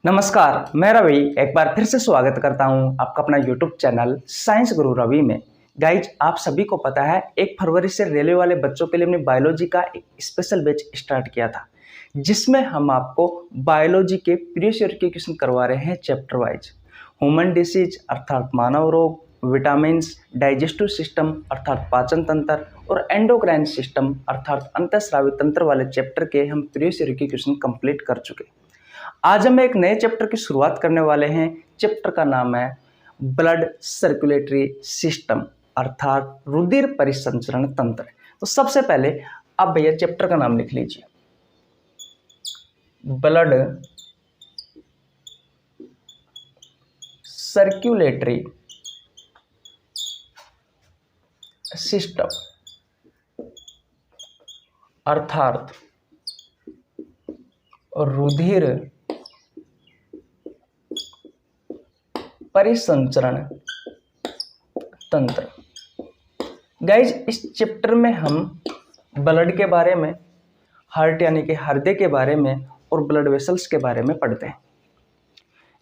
नमस्कार, मैं रवि एक बार फिर से स्वागत करता हूं आपका अपना YouTube चैनल साइंस गुरु रवि में। गाइज, आप सभी को पता है 1 फरवरी से रेलवे वाले बच्चों के लिए हमने बायोलॉजी का एक स्पेशल बैच स्टार्ट किया था, जिसमें हम आपको बायोलॉजी के प्रीवियस ईयर के क्वेश्चन करवा रहे हैं चैप्टर वाइज। ह्यूमन डिसीज अर्थात मानव रोग, विटामिन्स, डाइजेस्टिव सिस्टम अर्थात पाचन तंत्र और एंडोक्राइन सिस्टम अर्थात अंतःस्रावी तंत्र वाले चैप्टर के हम प्रीवियस ईयर के क्वेश्चन कंप्लीट कर चुके। आज हम एक नए चैप्टर की शुरुआत करने वाले हैं। चैप्टर का नाम है ब्लड सर्कुलेटरी सिस्टम अर्थात रुधिर परिसंचरण तंत्र। तो सबसे पहले आप भैया चैप्टर का नाम लिख लीजिए, ब्लड सर्कुलेटरी सिस्टम अर्थात रुधिर परिसंचरण तंत्र। गाइज, इस चैप्टर में हम ब्लड के बारे में, हार्ट यानी कि हृदय के बारे में और ब्लड वेसल्स के बारे में पढ़ते हैं।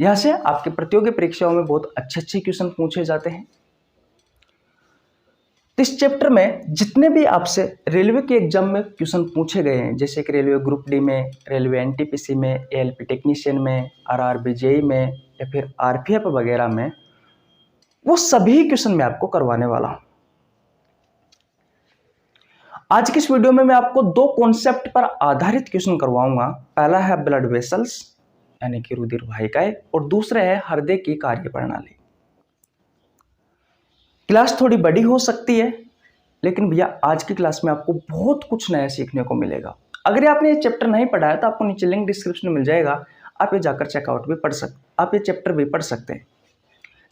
यहाँ से आपके प्रतियोगी परीक्षाओं में बहुत अच्छे क्वेश्चन पूछे जाते हैं। इस चैप्टर में जितने भी आपसे रेलवे के एग्जाम में क्वेश्चन पूछे गए हैं, जैसे कि रेलवे ग्रुप डी में, रेलवे एनटीपीसी में, एएलपी टेक्नीशियन में, आरआरबी जेई में या फिर आरपीएफ वगैरह में, वो सभी क्वेश्चन मैं आपको करवाने वाला हूं। आज की इस वीडियो में मैं आपको 2 कॉन्सेप्ट पर आधारित क्वेश्चन करवाऊंगा। पहला है ब्लड वेसल्स यानी कि रुधिर वाहिकाएं और दूसरा है हृदय की कार्यप्रणाली। क्लास थोड़ी बड़ी हो सकती है, लेकिन भैया आज की क्लास में आपको बहुत कुछ नया सीखने को मिलेगा। अगर आपने ये चैप्टर नहीं पढ़ा है तो आपको नीचे लिंक डिस्क्रिप्शन में मिल जाएगा, आप ये जाकर चेकआउट भी पढ़ सकते, आप ये चैप्टर भी पढ़ सकते हैं।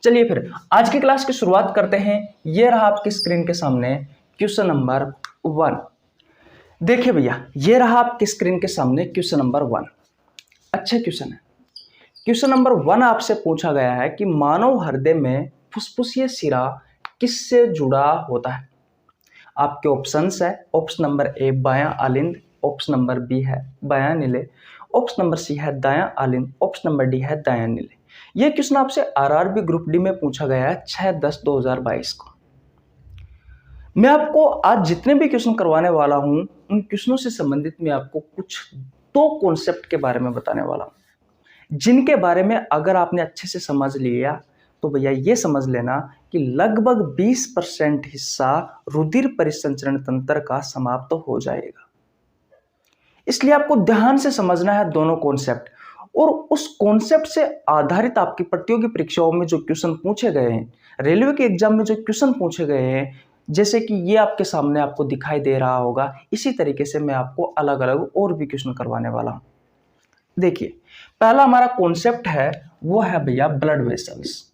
चलिए फिर आज की क्लास की शुरुआत करते हैं। ये रहा आपकी स्क्रीन के सामने क्वेश्चन नंबर 1। देखिए भैया, ये रहा आपकी स्क्रीन के सामने क्वेश्चन नंबर 1। अच्छा क्वेश्चन है। क्वेश्चन नंबर 1 आपसे पूछा गया है कि मानव हृदय में फुफ्फुसीय शिरा किससे जुड़ा होता है। आपके ऑप्शंस है, ऑप्शन नंबर ए बायां आलिंद, ऑप्शन नंबर बी है बायां नीले, ऑप्शन नंबर सी है दायां आलिंद, ऑप्शन नंबर डी है दायां नीले। यह क्वेश्चन आपसे आरआरबी ग्रुप डी में पूछा गया है 6/10/2022 को। मैं आपको आज जितने भी क्वेश्चन करवाने वाला हूं, उन क्वेश्चनों से संबंधित मैं आपको कुछ 2 कॉन्सेप्ट के बारे में बताने वाला हूं, जिनके बारे में अगर आपने अच्छे से समझ लिया तो भैया ये समझ लेना कि लगभग 20% हिस्सा रुधिर परिसंचरण तंत्र का समाप्त हो जाएगा। इसलिए आपको ध्यान से समझना है दोनों कॉन्सेप्ट, और उस कॉन्सेप्ट से आधारित आपकी प्रतियोगी परीक्षाओं में जो क्वेश्चन पूछे गए हैं, रेलवे के एग्जाम में जो क्वेश्चन पूछे गए हैं, जैसे कि ये आपके सामने आपको दिखाई दे रहा होगा, इसी तरीके से मैं आपको अलग अलग और भी क्वेश्चन करवाने वाला हूं। देखिए, पहला हमारा कॉन्सेप्ट है वो है भैया ब्लड वेसल्स।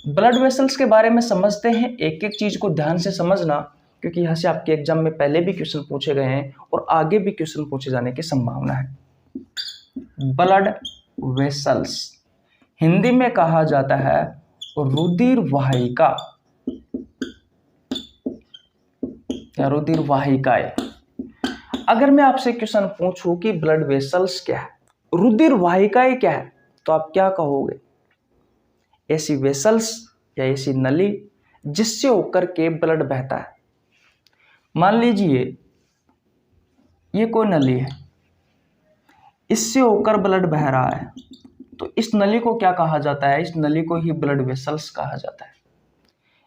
ब्लड वेसल्स के बारे में समझते हैं। एक एक चीज को ध्यान से समझना, क्योंकि यहां से आपके एग्जाम में पहले भी क्वेश्चन पूछे गए हैं और आगे भी क्वेश्चन पूछे जाने की संभावना है। ब्लड वेसल्स हिंदी में कहा जाता है रुधिर वाहिका या रुधिर वाहिकाएं। अगर मैं आपसे क्वेश्चन पूछूं कि ब्लड वेसल्स क्या है, रुधिर वाहिकाएं क्या है, तो आप क्या कहोगे? ऐसी वेसल्स या ऐसी नली जिससे होकर के ब्लड बहता है। मान लीजिए ये कोई नली है, इससे होकर ब्लड बह रहा है, तो इस नली को क्या कहा जाता है? इस नली को ही ब्लड वेसल्स कहा जाता है।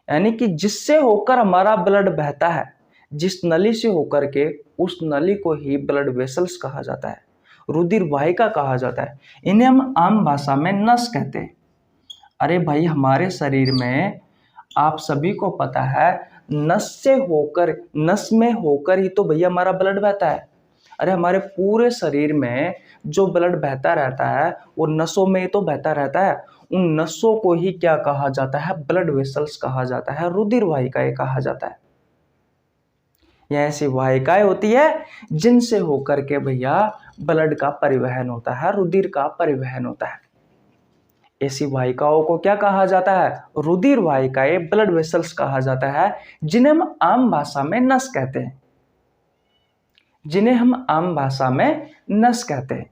यानी कि जिससे होकर हमारा ब्लड बहता है, जिस नली से होकर के, उस नली को ही ब्लड वेसल्स कहा जाता है, रुधिर वाहिका कहा जाता है। इन्हें हम आम भाषा में नस कहते हैं। अरे भाई, हमारे शरीर में आप सभी को पता है नस में होकर ही तो भैया हमारा ब्लड बहता है। अरे हमारे पूरे शरीर में जो ब्लड बहता रहता है वो नसों में ही तो बहता रहता है। उन नसों को ही क्या कहा जाता है? ब्लड वेसल्स कहा जाता है, रुधिर वाहिकाएं कहा जाता है। यह ऐसी वाहिकाएं होती है जिनसे होकर के भैया ब्लड का परिवहन होता है, रुधिर का परिवहन होता है। ऐसी वाहिकाओं को क्या कहा जाता है? रुधिर वाहिकाएं, ब्लड वेसल्स कहा जाता है, जिन्हें हम आम भाषा में नस कहते हैं।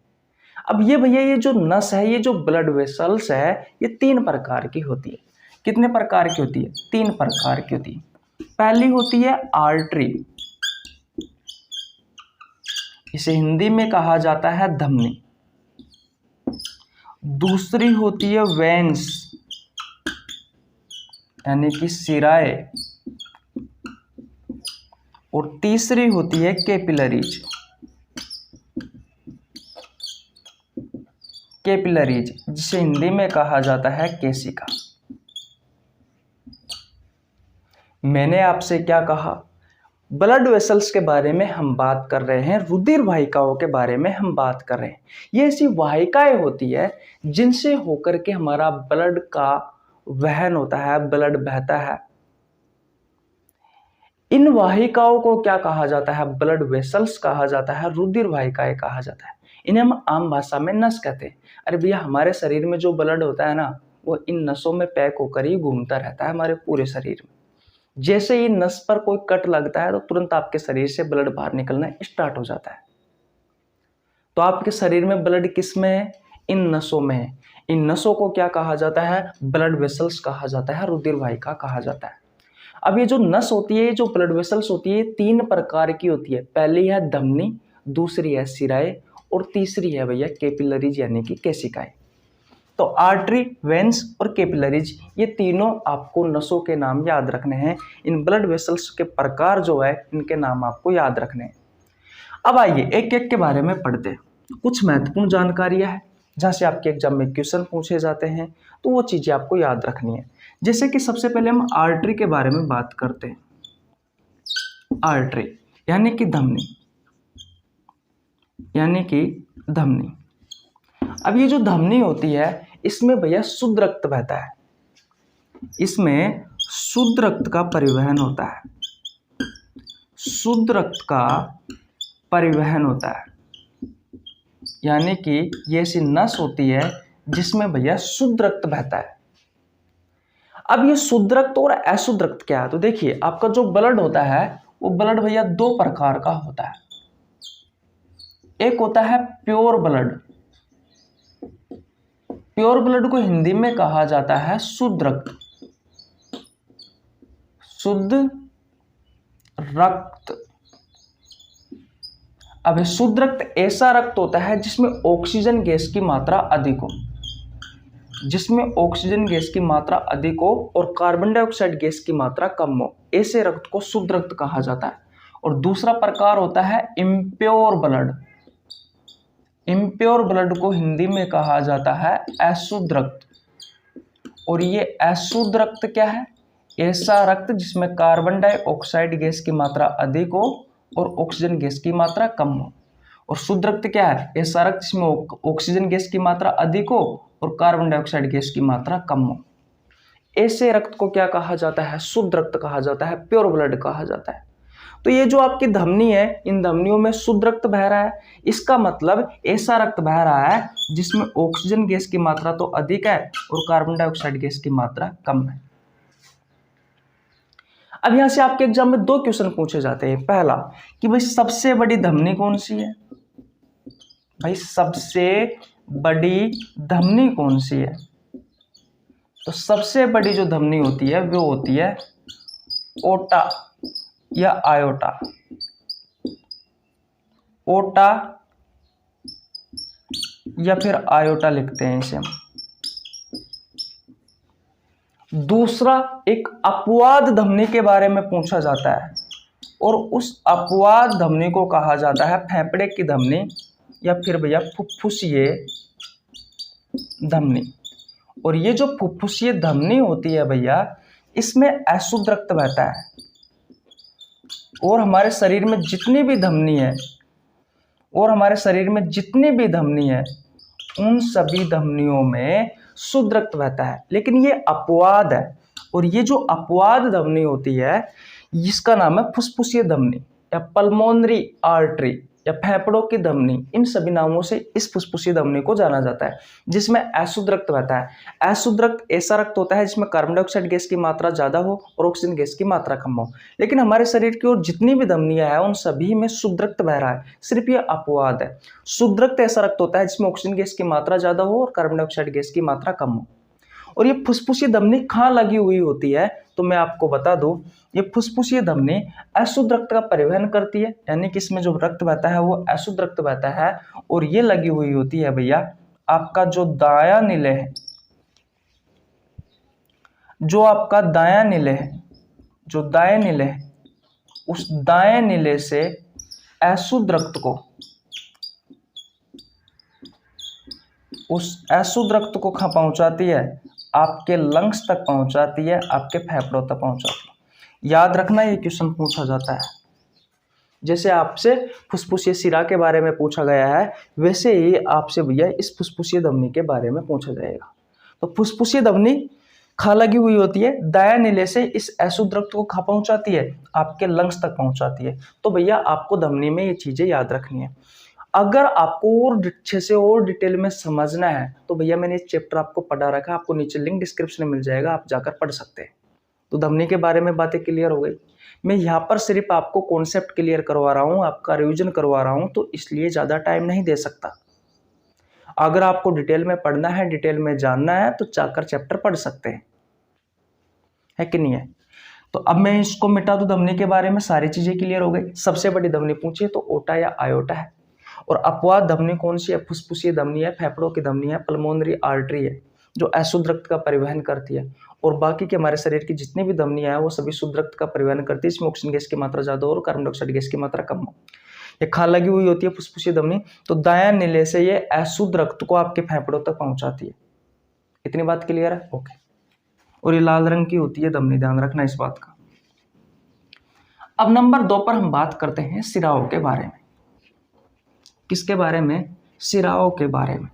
अब ये भैया ये जो नस है, ये जो ब्लड वेसल्स है, ये 3 प्रकार की होती है। कितने प्रकार की होती है? 3 प्रकार की होती है। पहली होती है आर्टरी, इसे हिंदी में कहा जाता है धमनी। दूसरी होती है वेन्स, यानी कि सिराए। और तीसरी होती है कैपिलरीज। कैपिलरीज जिसे हिंदी में कहा जाता है केशिका। मैंने आपसे क्या कहा? ब्लड वेसल्स के बारे में हम बात कर रहे हैं, रुधिर वाहिकाओं के बारे में हम बात कर रहे हैं। ये ऐसी वाहिकाएं होती है जिनसे होकर के हमारा ब्लड का वहन होता है, ब्लड बहता है। इन वाहिकाओं को क्या कहा जाता है? ब्लड वेसल्स कहा जाता है, रुधिर वाहिकाएं कहा जाता है। इन्हें हम आम भाषा में नस कहते हैं। अरे भैया, हमारे शरीर में जो ब्लड होता है ना, वो इन नसों में पैक होकर ही घूमता रहता है हमारे पूरे शरीर में। जैसे ही नस पर कोई कट लगता है तो तुरंत आपके शरीर से ब्लड बाहर निकलना स्टार्ट हो जाता है। तो आपके शरीर में ब्लड किस में है? इन नसों में है। इन नसों को क्या कहा जाता है? ब्लड वेसल्स कहा जाता है, रुधिर वाहिका कहा जाता है। अब ये जो नस होती है, जो ब्लड वेसल्स होती है, 3 प्रकार की होती है। पहली है धमनी, दूसरी है सिराए और तीसरी है भैया कैपिलरीज यानी कि केशिकाएं। तो आर्टरी, वेन्स और कैपिलरीज, ये तीनों आपको नसों के नाम याद रखने हैं। इन ब्लड वेसल्स के प्रकार जो है, इनके नाम आपको याद रखने हैं। अब आइए एक एक के बारे में पढ़ते हैं। कुछ महत्वपूर्ण जानकारियां हैं जहां से आपके एग्जाम में क्वेश्चन पूछे जाते हैं, तो वो चीजें आपको याद रखनी है। जैसे कि सबसे पहले हम आर्टरी के बारे में बात करते हैं। आर्टरी यानी कि धमनी, यानी कि धमनी। अब ये जो धमनी होती है, इसमें भैया शुद्ध रक्त बहता है। इसमें शुद्ध रक्त का परिवहन होता है। शुद्ध रक्त का परिवहन होता है, यानी कि ये ऐसी नस होती है जिसमें भैया शुद्ध रक्त बहता है। अब ये शुद्ध रक्त और अशुद्ध रक्त क्या है? तो देखिए, आपका जो ब्लड होता है, वो ब्लड भैया 2 प्रकार का होता है। एक होता है प्योर ब्लड। प्योर ब्लड को हिंदी में कहा जाता है शुद्ध रक्त। शुद्ध रक्त। अब शुद्ध रक्त ऐसा रक्त होता है जिसमें ऑक्सीजन गैस की मात्रा अधिक हो, जिसमें ऑक्सीजन गैस की मात्रा अधिक हो और कार्बन डाइऑक्साइड गैस की मात्रा कम हो। ऐसे रक्त को शुद्ध रक्त कहा जाता है। और दूसरा प्रकार होता है इम्प्योर ब्लड। इम्प्योर ब्लड को हिंदी में कहा जाता है अशुद्ध रक्त। और ये अशुद्ध रक्त क्या है? ऐसा रक्त जिसमें कार्बन डाइऑक्साइड गैस की मात्रा अधिक हो और ऑक्सीजन गैस की मात्रा कम हो। और शुद्ध रक्त क्या है? ऐसा रक्त जिसमें ऑक्सीजन गैस की मात्रा अधिक हो और कार्बन डाइऑक्साइड गैस की मात्रा कम हो। ऐसे रक्त को क्या कहा जाता है? शुद्ध रक्त कहा जाता है, प्योर ब्लड कहा जाता है। तो ये जो आपकी धमनी है, इन धमनियों में शुद्ध रक्त बह रहा है। इसका मतलब ऐसा रक्त बह रहा है जिसमें ऑक्सीजन गैस की मात्रा तो अधिक है और कार्बन डाइऑक्साइड गैस की मात्रा कम है। अब यहां से आपके एग्जाम में 2 क्वेश्चन पूछे जाते हैं। पहला कि भाई सबसे बड़ी धमनी कौन सी है? भाई सबसे बड़ी धमनी कौन सी है? तो सबसे बड़ी जो धमनी होती है वो होती है ओटा या आयोटा। ओटा या फिर आयोटा लिखते हैं इसे हम। दूसरा, एक अपवाद धमनी के बारे में पूछा जाता है और उस अपवाद धमनी को कहा जाता है फेफड़े की धमनी या फिर भैया फुफ्फुसीय धमनी। और ये जो फुफ्फुसीय धमनी होती है भैया, इसमें अशुद्ध रक्त बहता है। और हमारे शरीर में जितनी भी धमनी है, उन सभी धमनियों में शुद्ध रक्त बहता है। लेकिन ये अपवाद है। और ये जो अपवाद धमनी होती है, इसका नाम है फुफ्फुसीय धमनी या पल्मोनरी आर्टरी या फेफड़ों की धमनी, इन सभी नामों से इस फुसफुसी धमनी को जाना जाता है, जिसमें अशुद्ध रक्त बहता है। अशुद्ध रक्त ऐसा रक्त होता है जिसमें कार्बन डाइऑक्साइड गैस की मात्रा ज्यादा हो और ऑक्सीजन गैस की मात्रा कम हो। लेकिन हमारे शरीर की ओर जितनी भी धमनियां हैं उन सभी में शुद्ध रक्त बह रहा है, सिर्फ ये अपवाद है। शुद्ध रक्त ऐसा रक्त होता है जिसमें ऑक्सीजन गैस की मात्रा ज्यादा हो और कार्बन डाइऑक्साइड गैस की मात्रा कम हो। और ये फुसफुसी धमनी कहाँ लगी हुई होती है, तो मैं आपको बता दूं, ये फुसफुसी धमनी अशुद्ध रक्त का परिवहन करती है, यानी कि इसमें जो रक्त बहता है वो अशुद्ध रक्त बहता है। और ये लगी हुई होती है भैया आपका जो दायां नीले है, जो आपका दायां नीले है, जो दाएं नीले है, उस दाएं नीले से अशुद्ध रक्त को, उस अशुद्ध रक्त को कहाँ पहुंचाती है, आपके लंग्स तक पहुंचाती है, आपके फेफड़ों तक पहुंचाती है। याद रखना ये क्वेश्चन पूछा जाता है। जैसे आपसे फुसफुसिया सिरा के बारे में पूछा गया है, वैसे ही आपसे भैया इस फुसफुसिया धमनी के बारे में पूछा जाएगा। तो फुसफुसिया धमनी कहाँ लगी हुई होती है, दायां नीले से इस अशुद्ध रक्त को कहाँ पहुंचाती है, आपके लंग्स तक पहुंचाती है। तो भैया आपको धमनी में ये चीजें याद रखनी है। अगर आपको और अच्छे से और डिटेल में समझना है तो भैया मैंने इस चैप्टर आपको पढ़ा रखा है, आपको नीचे लिंक डिस्क्रिप्शन में मिल जाएगा, आप जाकर पढ़ सकते हैं। तो धमनी के बारे में बातें क्लियर हो गई। मैं यहाँ पर सिर्फ आपको कॉन्सेप्ट क्लियर करवा रहा हूँ, आपका रिवीजन करवा रहा हूँ, तो इसलिए ज़्यादा टाइम नहीं दे सकता। अगर आपको डिटेल में पढ़ना है, डिटेल में जानना है, तो जाकर चैप्टर पढ़ सकते हैं, है कि नहीं है। तो अब मैं इसको मिटा दूं, धमनी के बारे में सारी चीजें क्लियर हो गई। सबसे बड़ी धमनी पूछिए तो ओटा या आयोटा है। और अपवाद धमनी कौन सी है, फुसफुसी धमनी है, फेफड़ों की धमनी है, पल्मोनरी आर्टरी है जो अशुद्ध रक्त का परिवहन करती है। और बाकी के हमारे शरीर की जितनी भी धमनियां हैं वो सभी शुद्ध रक्त का परिवहन करती है, इसमें ऑक्सीजन गैस की मात्रा ज्यादा हो और कार्बन डाइऑक्साइड गैस की मात्रा कम हो। ये खाल लगी हुई होती है फुसफुसी धमनी, तो दायां नीले से ये अशुद्ध रक्त को आपके फेफड़ों तक पहुंचाती है। इतनी बात क्लियर है, ओके। और ये लाल रंग की होती है धमनी, ध्यान रखना इस बात का। अब नंबर 2 पर हम बात करते हैं सिराओं के बारे में। किसके बारे में, सिराओं के बारे में,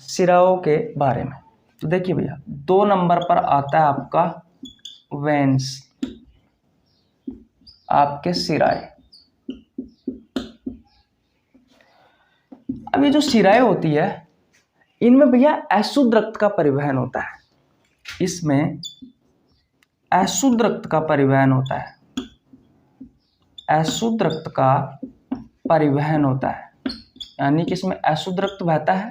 सिराओं के बारे में। तो देखिए भैया 2 नंबर पर आता है आपका वेन्स, आपके सिराएं। अब ये जो सिराएं होती है इनमें भैया अशुद्ध रक्त का परिवहन होता है, इसमें अशुद्ध रक्त का परिवहन होता है, अशुद्ध रक्त का परिवहन होता है, यानी कि इसमें अशुद्ध रक्त बहता है।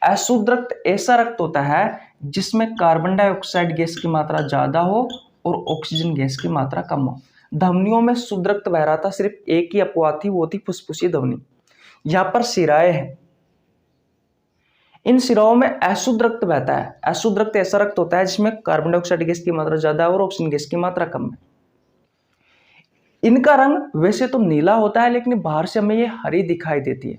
अशुद्ध रक्त ऐसा रक्त होता है जिसमें कार्बन डाइऑक्साइड गैस की मात्रा ज्यादा हो और ऑक्सीजन गैस की मात्रा कम हो। धमनियों में शुद्ध रक्त बह रहा था, सिर्फ एक ही अपवाद थी, वो थी फुसफुसी धमनी। यहाँ पर सिराएं हैं, इन सिराओं में अशुद्ध रक्त बहता है। अशुद्ध रक्त ऐसा रक्त होता है जिसमें कार्बन डाइऑक्साइड गैस की मात्रा ज्यादा है और ऑक्सीजन गैस की मात्रा कम है। इनका रंग वैसे तो नीला होता है, लेकिन बाहर से हमें ये हरी दिखाई देती है।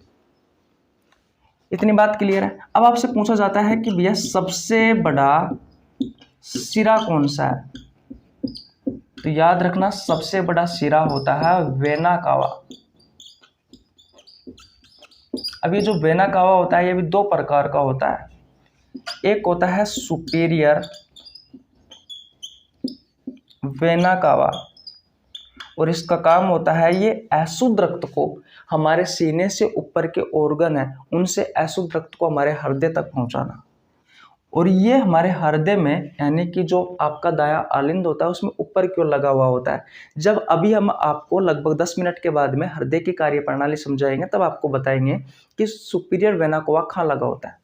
इतनी बात क्लियर है। अब आपसे पूछा जाता है कि भैया सबसे बड़ा सिरा कौन सा है, तो याद रखना सबसे बड़ा सिरा होता है वेना कावा। अब ये जो वेना कावा होता है ये भी 2 प्रकार का होता है। एक होता है सुपीरियर वेना कावा, और इसका काम होता है ये अशुद्ध रक्त को हमारे सीने से ऊपर के ऑर्गन है उनसे अशुद्ध रक्त को हमारे हृदय तक पहुंचाना। और ये हमारे हृदय में, यानी कि जो आपका दायां आलिंद होता है उसमें ऊपर की ओर लगा हुआ होता है। जब अभी हम आपको लगभग 10 मिनट के बाद में हृदय की कार्य प्रणाली समझाएंगे तब आपको बताएंगे कि सुपीरियर वेना कोवा कहाँ लगा होता है।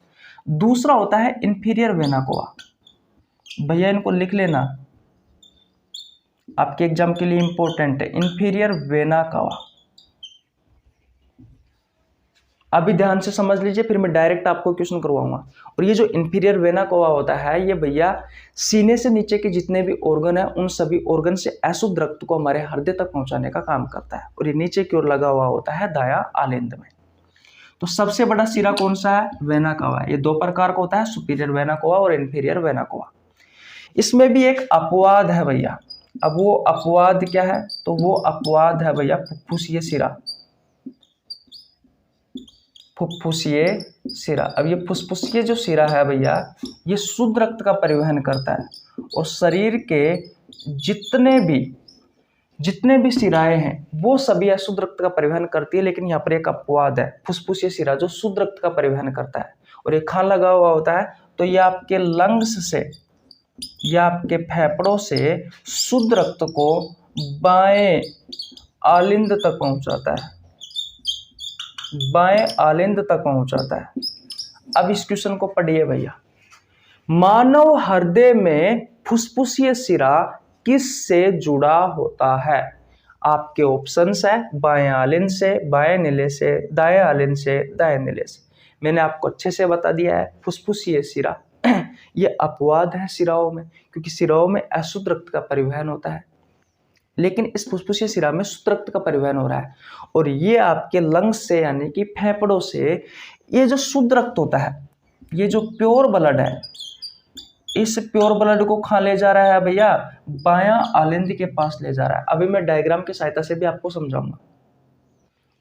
दूसरा होता है इंफीरियर वेना कोवा। भैया इनको लिख लेना, आपके एग्जाम के लिए इंपॉर्टेंट है, इंफीरियर वेना कावा। अभी ध्यान से समझ लीजिए, फिर मैं डायरेक्ट आपको क्वेश्चन करवाऊंगा। और ये जो इंफीरियर वेना कोवा होता है ये भैया सीने से नीचे के जितने भी ऑर्गन है उन सभी ऑर्गन से अशुद्ध रक्त को हमारे हृदय तक पहुंचाने का काम करता है, और ये नीचे की ओर लगा हुआ होता है दायां आलिंद में। तो सबसे बड़ा सिरा कौन सा है, वेना कोवा। ये 2 प्रकार का होता है, सुपीरियर वेना कोवा और इंफीरियर वेना कोवा। इसमें भी एक अपवाद है भैया। अब वो अपवाद क्या है, तो वो अपवाद है भैया फुफ्फुसीय सिरा, फुफ्फुसीय सिरा। अब ये फुफ्फुसीय जो सिरा है भैया ये शुद्ध रक्त का परिवहन करता है, और शरीर के जितने भी शिराएं हैं वो सभी अशुद्ध रक्त का परिवहन करती है, लेकिन यहाँ पर एक अपवाद है, फुसफुसीय शिरा जो शुद्ध रक्त का परिवहन करता है। और एक खान लगा हुआ होता है, तो ये आपके लंग्स से या आपके फेफड़ों से शुद्ध रक्त को बाएं आलिंद तक पहुंचाता है, बाएं आलिंद तक पहुंचाता है। अब इस क्वेश्चन को पढ़िए भैया। मानव हृदय में फुसफुसीय शिरा किससे जुड़ा होता है? आपके ऑप्शंस है बाएं आलिंद से, बाएं नीले से, दाएं आलिंद से, दाएं नीले से। मैंने आपको अच्छे से बता दिया है फुसफुसीय शिरा ये अपवाद है शिराओं में, क्योंकि शिराओं में अशुद्ध रक्त का परिवहन होता है, लेकिन इस फुसफुसीय शिरा में शुद्ध रक्त का परिवहन हो रहा है। और ये आपके लंग्स से यानी कि फेफड़ों से ये जो शुद्ध रक्त होता है, ये जो प्योर ब्लड है, इस प्योर ब्लड को कहाँ ले जा रहा है भैया? बायां आलिंद के पास ले जा रहा है। अभी मैं डायग्राम की सहायता से भी आपको समझाऊंगा।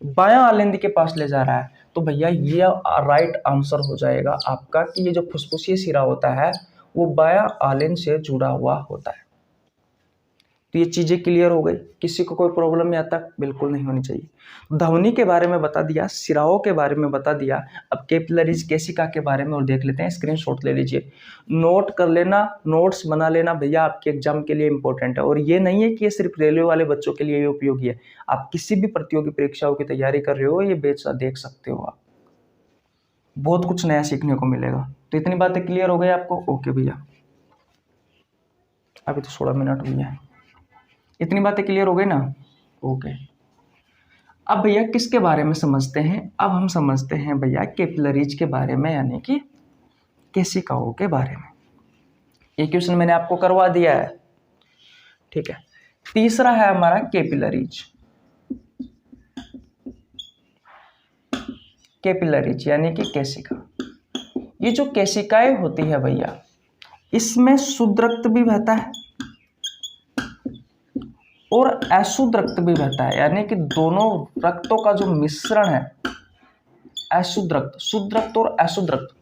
बायां आलिंद के पास ले जा रहा है, तो भैया ये राइट आंसर हो जाएगा आपका कि ये जो फुसफुसीय शिरा होता है वो बायां आलिंद से जुड़ा हुआ होता है। तो ये चीजें क्लियर हो गई, किसी को कोई प्रॉब्लम यहाँ तक बिल्कुल नहीं होनी चाहिए। ध्वनि के बारे में बता दिया, शिराओं के बारे में बता दिया। अब कैपिलरीज केशिका के बारे में और देख लेते हैं। स्क्रीनशॉट ले लीजिए, नोट कर लेना, नोट्स बना लेना भैया, आपके एग्जाम के लिए इंपॉर्टेंट है। और ये नहीं है कि ये सिर्फ रेलवे वाले बच्चों के लिए उपयोगी है, आप किसी भी प्रतियोगी परीक्षाओं की तैयारी कर रहे हो ये बेच देख सकते हो आप, बहुत कुछ नया सीखने को मिलेगा। तो इतनी बातें क्लियर हो गई आपको? ओके भैया, अभी तो 16 मिनट हुई है, इतनी बातें क्लियर हो गई ना? ओके। अब भैया किसके बारे में समझते हैं? अब हम समझते हैं भैया कैपिलरीज के बारे में, यानी कि केशिकाओं के बारे में। ये क्वेश्चन मैंने आपको करवा दिया है, ठीक है। तीसरा है हमारा कैपिलरीज। कैपिलरीज यानी कि केशिका। ये जो केशिकाएं होती है भैया, इसमें शुद्ध रक्त भी बहता है और अशुद्ध रक्त भी बहता है, यानी कि दोनों रक्तों का जो मिश्रण है, अशुद्ध रक्त, शुद्ध रक्त और अशुद्ध रक्त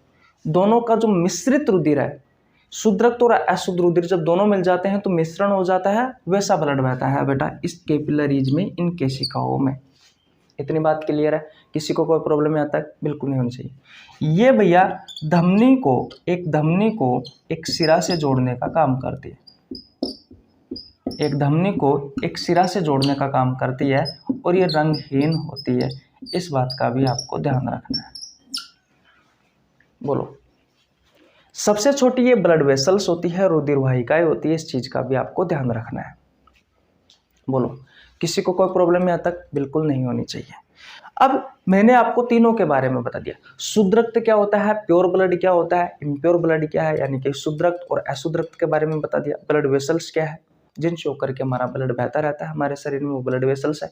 दोनों का जो मिश्रित रुधिर है, शुद्ध रक्त और अशुद्ध रुधिर जब दोनों मिल जाते हैं तो मिश्रण हो जाता है, वैसा ब्लड बहता है बेटा इस कैपिलरीज में, इन केशिकाओं में। इतनी बात क्लियर है, किसी को कोई प्रॉब्लम यहाँ तक बिल्कुल नहीं होनी चाहिए। ये भैया धमनी को एक सिरा से जोड़ने का काम करती है, एक धमनी को एक सिरा से जोड़ने का काम करती है, और ये रंगहीन होती है, इस बात का भी आपको ध्यान रखना है। बोलो, सबसे छोटी ये ब्लड वेसल्स होती है, रुधिर वाहिकाएं होती है, इस चीज का भी आपको ध्यान रखना है। बोलो, किसी को कोई प्रॉब्लम यहाँ तक बिल्कुल नहीं होनी चाहिए। अब मैंने आपको तीनों के बारे में बता दिया, शुद्ध रक्त क्या होता है, प्योर ब्लड क्या होता है, इम्प्योर ब्लड क्या है, यानी कि शुद्ध रक्त और अशुद्ध रक्त के बारे में बता दिया। ब्लड वेसल्स क्या है, जिनसे होकर के हमारा ब्लड बहता रहता है हमारे शरीर में, वो ब्लड वेसल्स है।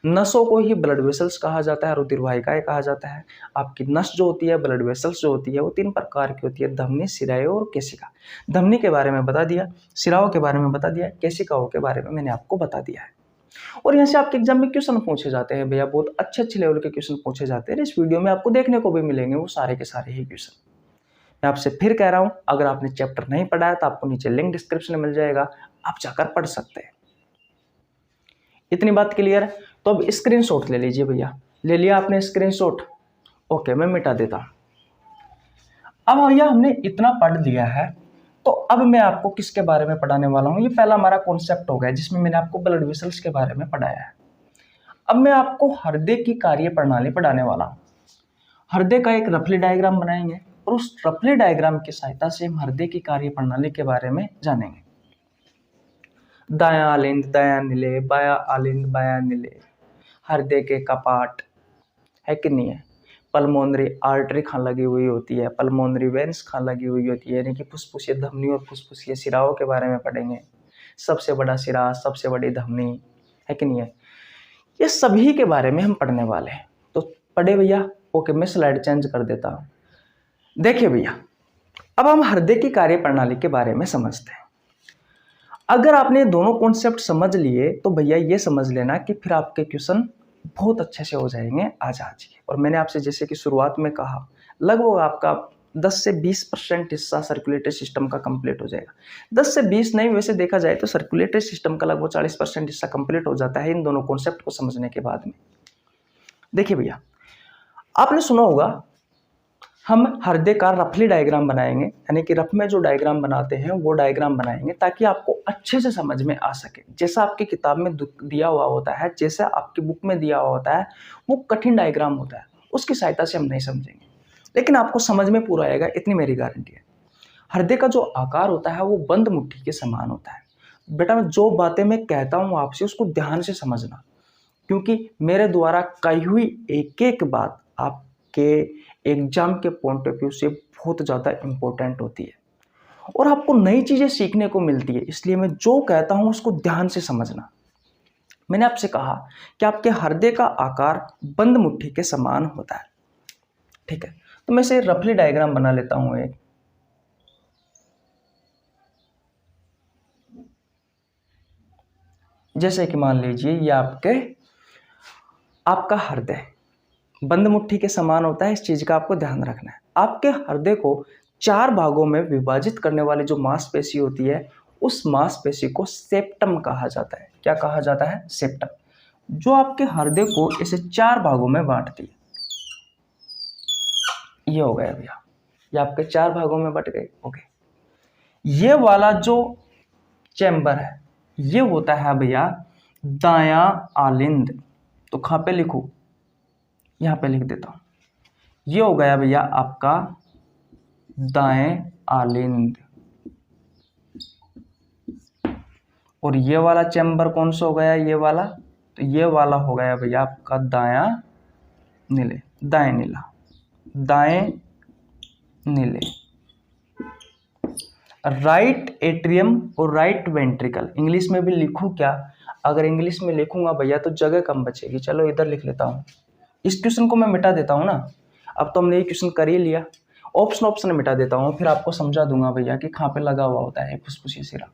नसों को ही ब्लड वेसल्स कहा जाता है, रुधिर वाहिकाएं कहा जाता है। आपकी नस जो होती है, ब्लड वेसल्स जो होती है, वो 3 प्रकार की होती है, धमनी, शिराएं और केशिका। धमनी के बारे में बता दिया, शिराओं के बारे में बता दिया, केशिकाओं के बारे में मैंने आपको बता दिया है। और यहाँ से आपके एग्जाम में क्वेश्चन पूछे जाते हैं भैया, बहुत अच्छे लेवल के क्वेश्चन पूछे जाते हैं। इस वीडियो में आपको देखने को भी मिलेंगे वो सारे के सारे ही क्वेश्चन। मैं आपसे फिर कह रहा हूँ, अगर आपने चैप्टर नहीं पढ़ा है तो आपको नीचे लिंक डिस्क्रिप्शन में मिल जाएगा, आप जाकर पढ़ सकते हैं। इतनी बात क्लियर है? तो अब स्क्रीनशॉट ले लीजिए भैया। ले लिया आपने स्क्रीनशॉट? ओके, मैं मिटा देता हूँ। अब भैया हमने इतना पढ़ लिया है, तो अब मैं आपको किसके बारे में पढ़ाने वाला हूँ? ये पहला हमारा कॉन्सेप्ट हो गया, जिसमें मैंने आपको ब्लड वेसल्स के बारे में पढ़ाया है। अब मैं आपको हृदय की कार्य प्रणाली पढ़ाने वाला हूँ। हृदय का एक रफली डायग्राम बनाएंगे, और उस रफली डायग्राम की सहायता से हम हृदय की कार्य प्रणाली के बारे में जानेंगे। दायां आलिंद दायां नीले, बायां आलिंद बायां नीले, हृदय के कपाट है कि नहीं है, पल्मोनरी आर्टरी खान लगी हुई होती है, पल्मोनरी वेन्स खान लगी हुई होती है, यानी कि फुसफुसीय धमनी और फुसफुसीय शिराओं के बारे में पढ़ेंगे। सबसे बड़ा शिरा, सबसे बड़ी धमनी है कि नहीं है, ये सभी के बारे में हम पढ़ने वाले हैं। तो पढ़े भैया? ओके, मैं स्लाइड चेंज कर देता हूँ। देखिए भैया, अब हम हृदय की कार्य प्रणाली के बारे में समझते हैं। अगर आपने दोनों कॉन्सेप्ट समझ लिए तो भैया ये समझ लेना कि फिर आपके क्वेश्चन बहुत अच्छे से हो जाएंगे आज के। और मैंने आपसे जैसे कि शुरुआत में कहा, लगभग आपका 10 से 20% हिस्सा सर्कुलेटरी सिस्टम का कंप्लीट हो जाएगा। 10 से 20 नहीं, वैसे देखा जाए तो सर्कुलेटरी सिस्टम का लगभग 40% हिस्सा कंप्लीट हो जाता है इन दोनों कॉन्सेप्ट को समझने के बाद में। देखिए भैया, आपने सुना होगा हम हृदय का रफली डायग्राम बनाएंगे, यानी कि रफ में जो डायग्राम बनाते हैं वो डायग्राम बनाएंगे ताकि आपको अच्छे से समझ में आ सके। जैसा आपकी किताब में दिया हुआ होता है, जैसा आपकी बुक में दिया हुआ होता है, वो कठिन डायग्राम होता है, उसकी सहायता से हम नहीं समझेंगे, लेकिन आपको समझ में पूरा आएगा, इतनी मेरी गारंटी है। हृदय का जो आकार होता है वो बंद मुट्ठी के समान होता है। बेटा, मैं जो बातें मैं कहता हूँ आपसे उसको ध्यान से समझना, क्योंकि मेरे द्वारा कही हुई एक एक बात आपके एग्जाम के पॉइंट ऑफ व्यू से बहुत ज़्यादा इम्पोर्टेंट होती है और आपको नई चीज़ें सीखने को मिलती है। इसलिए मैं जो कहता हूँ उसको ध्यान से समझना। मैंने आपसे कहा कि आपके हृदय का आकार बंद मुट्ठी के समान होता है, ठीक है। तो मैं इसे रफली डायग्राम बना लेता हूँ एक। जैसे कि मान लीजिए ये आपका हृदय बंद मुट्ठी के समान होता है, इस चीज का आपको ध्यान रखना है। आपके हृदय को 4 भागों में विभाजित करने वाली जो मांसपेशी होती है उस मांसपेशी को सेप्टम कहा जाता है। क्या कहा जाता है? सेप्टम, जो आपके हृदय को इसे 4 भागों में बांटती है। ये हो गया भैया, ये आपके 4 भागों में बट गए। ओके, ये वाला जो चैम्बर है ये होता है भैया दायां आलिंद। तो कहाँ पे लिखूं? यहाँ पे लिख देता हूं। ये हो गया भैया आपका दाएं आलिंद। और ये वाला चैम्बर कौन सा हो गया? ये वाला, तो ये वाला हो गया भैया आपका दायां नीले, दाएं नीला, दाएं नीले। राइट एट्रियम और राइट वेंट्रिकल। इंग्लिश में भी लिखूं क्या? अगर इंग्लिश में लिखूंगा भैया तो जगह कम बचेगी। चलो इधर लिख लेता हूं, इस क्वेश्चन को मैं मिटा देता हूं ना। अब तो हमने ये क्वेश्चन कर ही लिया, ऑप्शन मिटा देता हूं, फिर आपको समझा दूंगा भैया कि कहां पे लगा हुआ होता है फुसफुसी सिरा,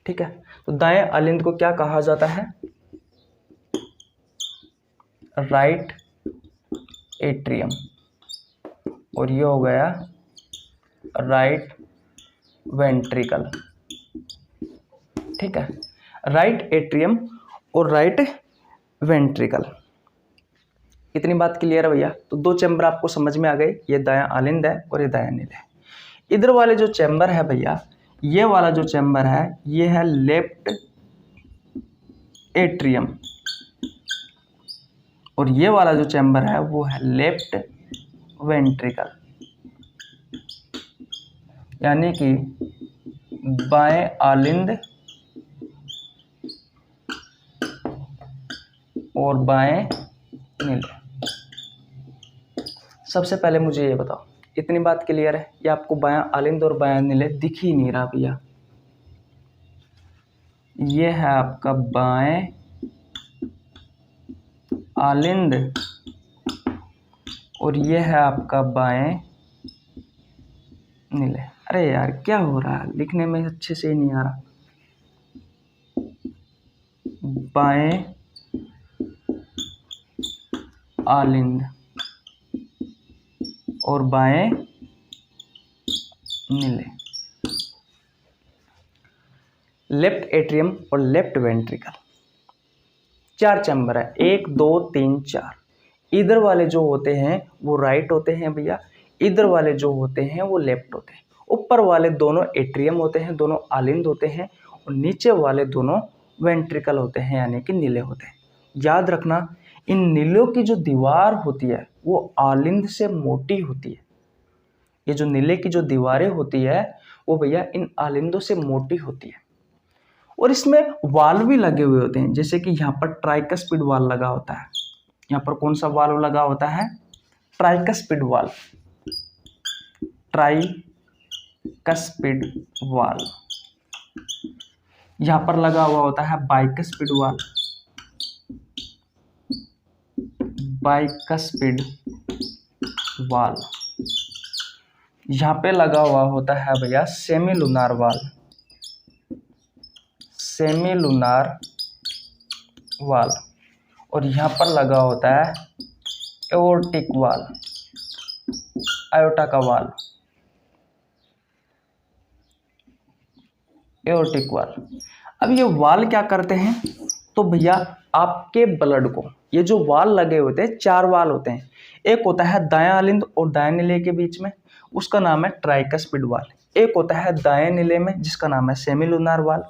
ठीक है। तो दाएं आलिंद को क्या कहा जाता है? Right atrium. और ये हो गया राइट वेंट्रिकल, ठीक है। राइट एट्रियम और राइट वेंट्रिकल, इतनी बात क्लियर है भैया। तो 2 चैम्बर आपको समझ में आ गए, ये दायां आलिंद है और ये दायां नील है। इधर वाले जो चैम्बर है भैया, ये वाला जो चैम्बर है ये है लेफ्ट एट्रियम और ये वाला जो चैम्बर है वो है लेफ्ट वेंट्रिकल, यानी कि बाएं आलिंद और बाएं नीले। सबसे पहले मुझे ये बताओ, इतनी बात क्लियर है? ये आपको बायां आलिंद और बायां नीले दिख ही नहीं रहा भैया। ये है आपका बाएं आलिंद और ये है आपका बाएं नीले। अरे यार क्या हो रहा है, लिखने में अच्छे से ही नहीं आ रहा। बाएं आलिंद और बाएं नीले, लेफ्ट एट्रियम और लेफ्ट वेंट्रिकल। 4 चैम्बर है, 1 2 3 4। इधर वाले जो होते हैं वो राइट होते हैं भैया, इधर वाले जो होते हैं वो लेफ्ट होते हैं। ऊपर वाले दोनों एट्रियम होते हैं, दोनों आलिंद होते हैं, और नीचे वाले दोनों वेंट्रिकल होते हैं, यानी कि नीले होते हैं। याद रखना, इन नीलों की जो दीवार होती है वो आलिंद से मोटी होती है। ये जो नीले की जो दीवारें होती है वो भैया इन आलिंदों से मोटी होती है। और इसमें वाल्व भी लगे हुए होते हैं, जैसे कि यहाँ पर ट्राइकस्पिड वाल्व लगा होता है। यहाँ पर कौन सा वाल्व लगा होता है? Tricuspid valve, tricuspid valve. यहाँ पर लगा हुआ होता है बाइकस्पिड वाल्व, बाइकस्पिड वाल्व। यहाँ पे लगा हुआ होता है भैया सेमीलुनार वाल्व, सेमीलुनार वाल्व। और यहाँ पर लगा होता है एओर्टिक वाल, आयोटा का वाल, एओर्टिक वाल। अब ये वाल क्या करते हैं, तो भैया आपके ब्लड को, ये जो वाल लगे होते हैं, 4 वाल होते हैं। एक होता है दायां अलिंद और दाएं निले के बीच में, उसका नाम है ट्राइकस्पिड वाल। एक होता है दाएं निले में, जिसका नाम है सेमिलुनार वाल।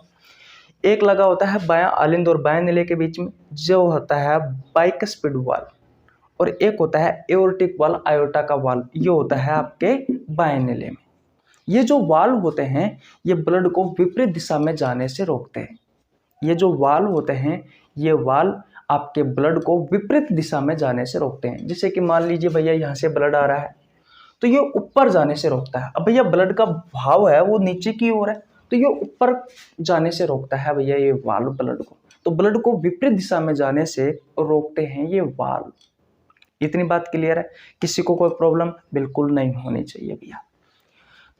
एक लगा होता है बायां अलिंद और बाएं निले के बीच में, जो होता है बाइकस्पिड वाल। और एक होता है एओर्टिक वाल, आयोटा का वाल, ये होता है आपके बाएं निले में। ये जो वाल होते हैं ये ब्लड को विपरीत दिशा में जाने से रोकते हैं। ये जो वाल होते हैं ये वाल आपके ब्लड को विपरीत दिशा में जाने से रोकते हैं। जैसे कि मान लीजिए भैया यहाँ से ब्लड आ रहा है तो ये ऊपर जाने से रोकता है। अब भैया ब्लड का भाव है वो नीचे की ओर है, तो ये ऊपर जाने से रोकता है भैया ये वाल ब्लड को। तो ब्लड को विपरीत दिशा में जाने से रोकते हैं ये वाल। इतनी बात क्लियर है? किसी को कोई प्रॉब्लम बिल्कुल नहीं होनी चाहिए भैया।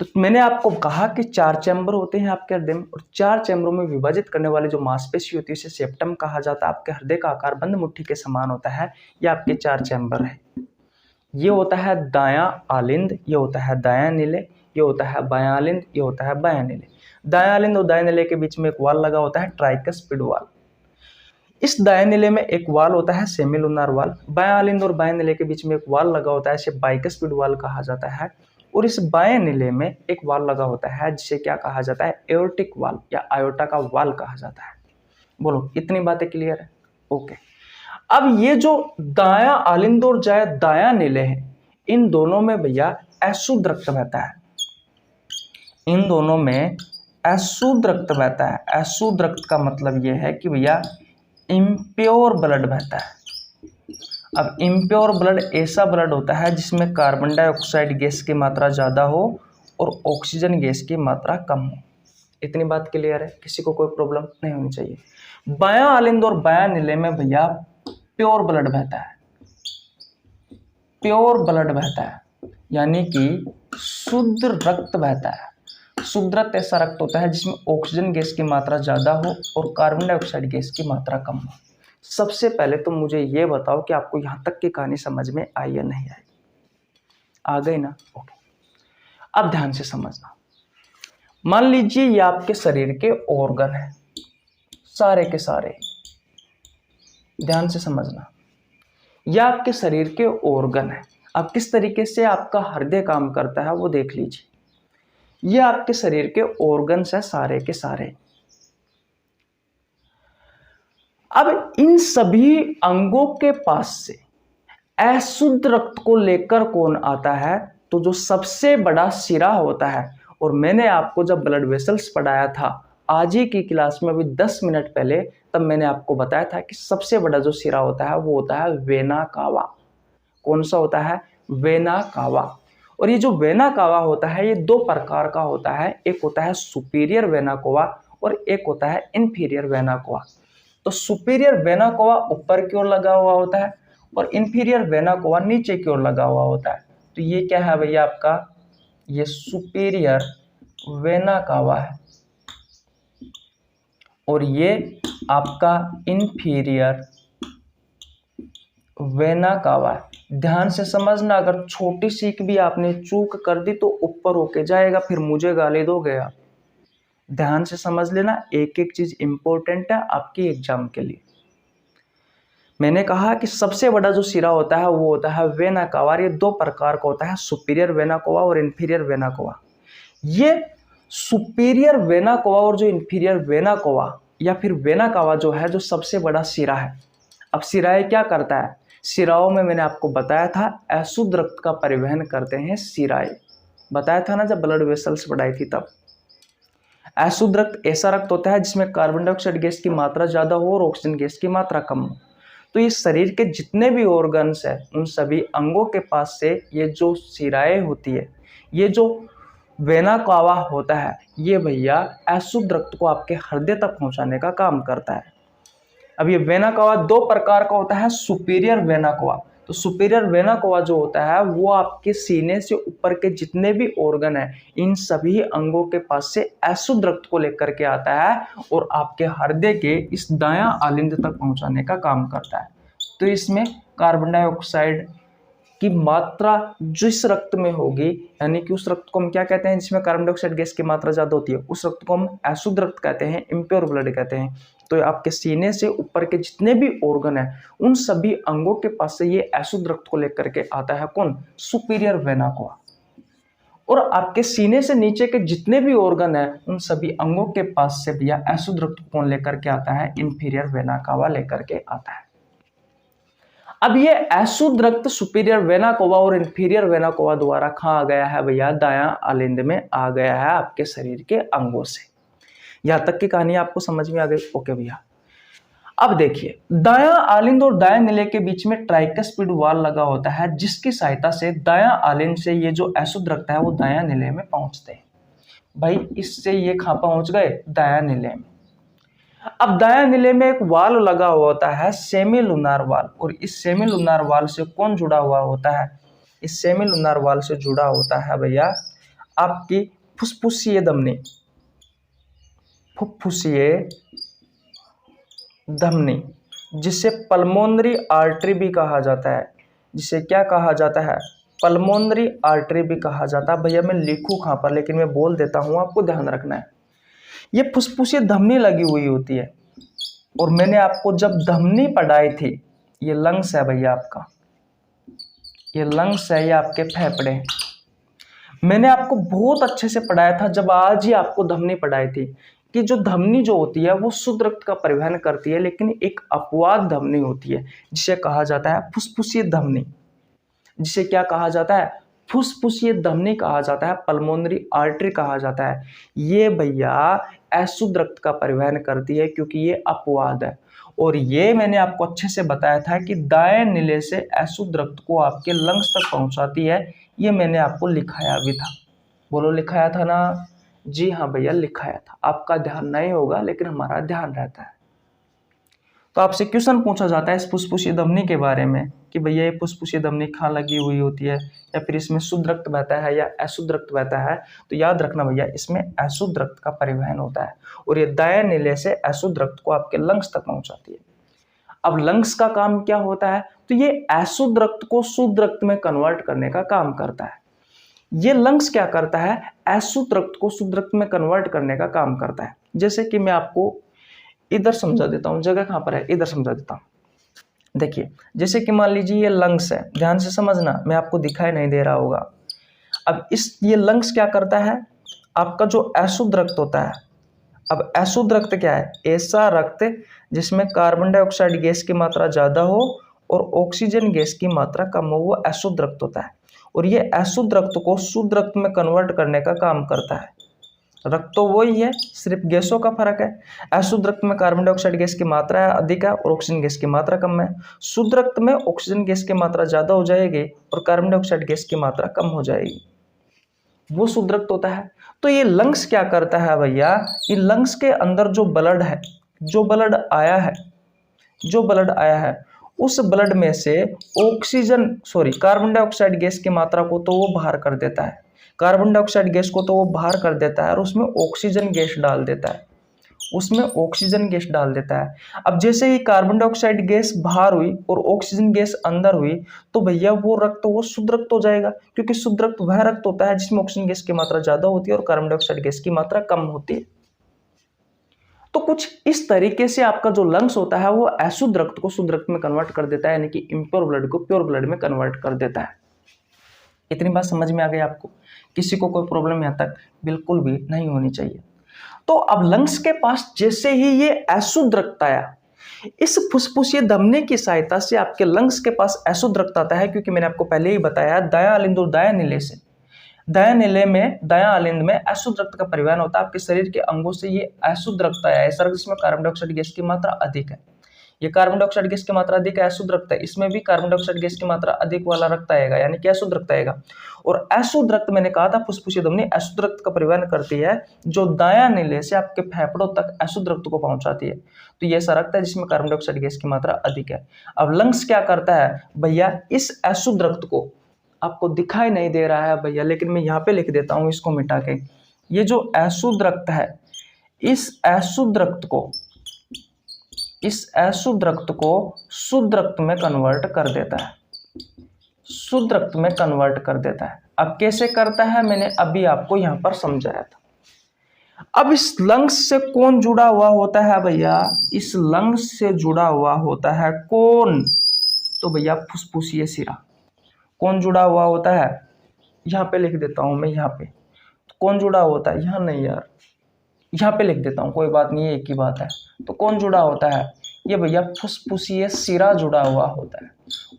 तो मैंने आपको कहा कि 4 चैम्बर होते हैं आपके हृदय में, और 4 चैम्बरों में विभाजित करने वाली जो मांसपेशी होती है उसे सेप्टम कहा जाता है। आपके हृदय का आकार बंद मुट्ठी के समान होता है। ये आपके 4 चैम्बर है। ये होता है दायां आलिंद, ये होता है दायां निले, ये होता है बायां आलिंद, ये होता है बायां निले। दायां आलिंद और दाएं निले के बीच में एक वाल लगा होता है ट्राइकस्पिड वाल। इस दाएं निले में एक वाल होता है सेमिलुनार वाल। बायां आलिंद और बाएं निले के बीच में एक वाल लगा होता है, इसे बाइकस्पिड वाल कहा जाता है। और इस बाएं निले में एक वाल लगा होता है जिसे क्या कहा जाता है, एओर्टिक वाल या आयोटा का वाल कहा जाता है। बोलो इतनी बातें क्लियर है? ओके। अब ये जो दायां आलिंद और दायां निले हैं, इन दोनों में भैया अशुद्ध रक्त बहता है। इन दोनों में अशुद्ध रक्त बहता है। अशुद्ध रक्त का मतलब यह है कि भैया इम्प्योर ब्लड बहता है। अब इम्प्योर ब्लड ऐसा ब्लड होता है जिसमें कार्बन डाइऑक्साइड गैस की मात्रा ज़्यादा हो और ऑक्सीजन गैस की मात्रा कम हो। इतनी बात क्लियर है? किसी को कोई प्रॉब्लम नहीं होनी चाहिए। बायां आलिंद और बायां निले में भैया प्योर ब्लड बहता है। प्योर ब्लड बहता है यानी कि शुद्ध रक्त बहता है। शुद्ध रक्त ऐसा रक्त होता है जिसमें ऑक्सीजन गैस की मात्रा ज़्यादा हो और कार्बन डाइऑक्साइड गैस की मात्रा कम हो। सबसे पहले तो मुझे ये बताओ कि आपको यहाँ तक की कहानी समझ में आई या नहीं आई? आ गई ना? ओके। अब ध्यान से समझना। मान लीजिए ये आपके शरीर के ऑर्गन है, सारे के सारे। ध्यान से समझना, यह आपके शरीर के ऑर्गन है। अब किस तरीके से आपका हृदय काम करता है वो देख लीजिए। ये आपके शरीर के ऑर्गन्स है सारे के सारे। अब इन सभी अंगों के पास से अशुद्ध रक्त को लेकर कौन आता है? तो जो सबसे बड़ा सिरा होता है। और मैंने आपको जब ब्लड वेसल्स पढ़ाया था आज ही की क्लास में, अभी 10 मिनट पहले, तब मैंने आपको बताया था कि सबसे बड़ा जो सिरा होता है वो होता है वेना कावा। कौन सा होता है? Vena cava. और ये जो वेना कावा होता है ये 2 प्रकार का होता है। एक होता है सुपीरियर वेना कावा और एक होता है इंफीरियर वेना कावा। तो सुपीरियर वेना कावा ऊपर की ओर लगा हुआ होता है और इंफीरियर वेना कावा नीचे की ओर लगा हुआ होता है। तो ये क्या है भैया आपका? ये सुपीरियर वेना कावा है और ये आपका इंफीरियर वेना कावा है। ध्यान से समझना, अगर छोटी सीख भी आपने चूक कर दी तो ऊपर होके जाएगा, फिर मुझे गाली दोगे आप। ध्यान से समझ लेना, एक एक चीज इंपॉर्टेंट है आपकी एग्जाम के लिए। मैंने कहा कि सबसे बड़ा जो सिरा होता है वो होता है वेना कावा। ये 2 प्रकार का होता है, सुपीरियर वेना कावा और इंफीरियर वेना कावा। ये सुपीरियर वेना कावा और जो इंफीरियर वेना कावा या फिर वेना कावा जो है, जो सबसे बड़ा सिरा है। अब सिराए क्या करता है? सिराओं में मैंने आपको बताया था अशुद्ध रक्त का परिवहन करते हैं सिराए। बताया था ना जब ब्लड वेसल्स पढ़ाई थी तब। अशुद्ध रक्त ऐसा रक्त होता है जिसमें कार्बन डाइऑक्साइड गैस की मात्रा ज़्यादा हो और ऑक्सीजन गैस की मात्रा कम हो। तो ये शरीर के जितने भी ऑर्गन्स हैं उन सभी अंगों के पास से ये जो सिराएं होती है, ये जो वेना कावा होता है, ये भैया अशुद्ध रक्त को आपके हृदय तक पहुंचाने का काम करता है। अब ये वेना कावा 2 प्रकार का होता है, सुपीरियर वेना कावा। तो सुपीरियर वेना कावा जो होता है वो आपके सीने से ऊपर के जितने भी ऑर्गन है इन सभी अंगों के पास से अशुद्ध रक्त को लेकर के आता है और आपके हृदय के इस दायां आलिंद तक पहुंचाने का काम करता है। तो इसमें कार्बन डाइऑक्साइड की मात्रा जिस रक्त में होगी, यानी कि उस रक्त को हम क्या कहते हैं जिसमें कार्बन डाइऑक्साइड गैस की मात्रा ज़्यादा होती है, उस रक्त को हम अशुद्ध रक्त कहते हैं, इम्प्योर ब्लड कहते हैं। तो आपके सीने से ऊपर के जितने भी ऑर्गन है उन सभी अंगों के पास से ये अशुद्ध रक्त को लेकर के आता है कौन, सुपीरियर वेना कावा। और आपके सीने से नीचे के जितने भी ऑर्गन है उन सभी अंगों के पास से भैया अशुद्ध रक्त कौन लेकर के आता है, इंफीरियर वेना कावा लेकर के आता है। अब ये अशुद्ध रक्त सुपीरियर वेना कावा और इंफीरियर वेना कावा द्वारा कहाँ आ गया है भैया, दायां आलिंद में आ गया है आपके शरीर के अंगों से। यहां तक की कहानी आपको समझ में आ गई? ओके भैया। अब देखिए, दायां आलिंद और दायां निले के बीच में ट्राइकस्पिड वाल लगा होता है, जिसकी सहायता से दायां आलिंद से ये जो अशुद्ध रक्त है वो दायां निले में पहुंचते हैं। भाई इससे ये कहां पहुंच गए, दायां निले में। अब दायां निले में एक वाल लगा हुआ होता है, सेमीलुनार वाल, और इस सेमीलुनार वाल से कौन जुड़ा हुआ होता है, इस सेमीलुनार वाल से जुड़ा होता है भैया आपकी फुसफुसीय धमनी, फुफ्फुसीय धमनी, जिसे पल्मोनरी आर्टरी भी कहा जाता है। जिसे क्या कहा जाता है, पल्मोनरी आर्टरी भी कहा जाता है। भैया मैं लिखूं कहां पर, लेकिन मैं बोल देता हूं, आपको ध्यान रखना है। ये फुसफुसीय धमनी लगी हुई होती है, और मैंने आपको जब धमनी पढ़ाई थी, ये लंग्स है भैया आपका, ये लंग्स है, ये आपके फेफड़े हैं। मैंने आपको बहुत अच्छे से पढ़ाया था जब आज ही आपको धमनी पढ़ाई थी, कि जो धमनी जो होती है वो शुद्ध रक्त का परिवहन करती है, लेकिन एक अपवाद धमनी होती है जिसे कहा जाता है फुसफुसीय धमनी। जिसे क्या कहा जाता है, फुसफुसीय धमनी कहा जाता है, पल्मोनरी आर्टरी कहा जाता है। ये भैया अशुद्ध रक्त का परिवहन करती है, क्योंकि ये अपवाद है। और ये मैंने आपको अच्छे से बताया था कि दाएं निले से अशुद्ध रक्त को आपके लंग्स तक पहुंचाती है। ये मैंने आपको लिखाया भी था, बोलो लिखाया था ना? जी हाँ भैया लिखाया था। आपका ध्यान नहीं होगा लेकिन हमारा ध्यान रहता है। तो आपसे क्वेश्चन पूछा जाता है इस फुसफुसीय धमनी के बारे में कि भैया ये फुसफुसीय धमनी कहाँ लगी हुई होती है, या फिर इसमें शुद्ध रक्त बहता है या अशुद्ध रक्त बहता है। तो याद रखना भैया, इसमें अशुद्ध रक्त का परिवहन होता है, और ये दाएं नीले से अशुद्ध रक्त को आपके लंग्स तक पहुंचाती है। अब लंग्स का काम क्या होता है, तो ये अशुद्ध रक्त को शुद्ध रक्त में कन्वर्ट करने का काम करता है। ये लंग्स क्या करता है, अशुद्ध रक्त को शुद्ध रक्त में कन्वर्ट करने का काम करता है। जैसे कि मैं आपको इधर समझा देता हूं, जगह कहां पर है, इधर समझा देता हूं। देखिए, जैसे कि मान लीजिए ये लंग्स है, ध्यान से समझना, मैं आपको दिखाई नहीं दे रहा होगा। अब ये लंग्स क्या करता है, आपका जो अशुद्ध रक्त होता है, अब अशुद्ध रक्त क्या है, ऐसा रक्त जिसमें कार्बन डाइऑक्साइड गैस की मात्रा ज्यादा हो और ऑक्सीजन गैस की मात्रा कम हो, वो अशुद्ध रक्त होता है। और ये अशुद्ध रक्त को शुद्ध रक्त में कन्वर्ट करने का काम करता है। रक्त तो वही है, सिर्फ गैसों का फर्क है। अशुद्ध रक्त में कार्बन डाइऑक्साइड गैस की मात्रा अधिक है और ऑक्सीजन गैस की मात्रा कम है। शुद्ध रक्त में ऑक्सीजन गैस की मात्रा ज्यादा हो जाएगी और कार्बन डाइऑक्साइड गैस की मात्रा कम हो जाएगी, वो शुद्ध रक्त होता है। तो ये लंग्स क्या करता है भैया, ये लंग्स के अंदर जो ब्लड है, जो ब्लड आया है उस ब्लड में से कार्बन डाइऑक्साइड गैस की मात्रा को तो वो बाहर कर देता है, कार्बन डाइऑक्साइड गैस को तो वो बाहर कर देता है और उसमें ऑक्सीजन गैस डाल देता है। अब जैसे ही कार्बन डाइऑक्साइड गैस बाहर हुई और ऑक्सीजन गैस अंदर हुई, तो भैया वो रक्त वो शुद्ध रक्त हो जाएगा, क्योंकि शुद्ध रक्त वह रक्त होता है जिसमें ऑक्सीजन गैस की मात्रा ज्यादा होती है और कार्बन डाइऑक्साइड गैस की मात्रा कम होती है। तो कुछ इस तरीके से आपका जो लंग्स होता है वो अशुद्ध रक्त को शुद्ध रक्त में कन्वर्ट कर देता है, यानी कि इम्प्योर ब्लड को प्योर ब्लड में कन्वर्ट कर देता है। इतनी बात समझ में आ गई आपको? किसी को कोई प्रॉब्लम यहाँ तक बिल्कुल भी नहीं होनी चाहिए। तो अब लंग्स के पास जैसे ही ये अशुद्ध रक्त आया, इस फुसफुसीय धमनी की सहायता से आपके लंग्स के पास अशुद्ध रक्त आता है, क्योंकि मैंने आपको पहले ही बताया दायां आलिंद और दायां नीले से, दायां आलिंद में अशुद्ध रक्त का परिवहन होता है। आपके शरीर के अंगों से ये अशुद्ध रक्त आया है, सर जिसमें कार्बन डाइऑक्साइड गैस की मात्रा अधिक है। ये कार्बन डाइऑक्साइड गैस की मात्रा अधिक है, अशुद्ध रक्त है, इसमें भी कार्बन डाइऑक्साइड गैस की मात्रा अधिक वाला रक्त आएगा, यानी कि अशुद्ध रक्त आएगा। और अशुद्ध रक्त मैंने कहा था फुसफुसीय धमनी अशुद्ध रक्त का परिवहन करती है, जो दायां नीले से आपके फेफड़ों तक अशुद्ध रक्त को पहुंचाती है। तो ये ऐसा रक्त है जिसमें कार्बन डाइऑक्साइड गैस की मात्रा अधिक है। अब लंग्स क्या करता है भैया, इस अशुद्ध रक्त को, आपको दिखाई नहीं दे रहा है भैया, लेकिन मैं यहाँ पे लिख देता हूँ इसको मिटा के, ये जो अशुद्ध रक्त है, इस अशुद्ध रक्त को शुद्ध रक्त में कन्वर्ट कर देता है। शुद्ध रक्त में कन्वर्ट कर देता है। अब कैसे करता है मैंने अभी आपको यहां पर समझाया था। अब इस लंग्स से कौन जुड़ा हुआ होता है भैया? इस लंग्स से जुड़ा हुआ होता है कौन? तो भैया फुसफुसिया सिरा। कौन जुड़ा हुआ होता है? यहाँ पे लिख देता हूं मैं, यहाँ पे कौन जुड़ा होता है? यहाँ नहीं यार, यहाँ पे लिख देता हूँ, कोई बात नहीं है, एक ही बात है। तो कौन जुड़ा होता है? ये भैया फुसफुसिया सिरा जुड़ा हुआ होता है।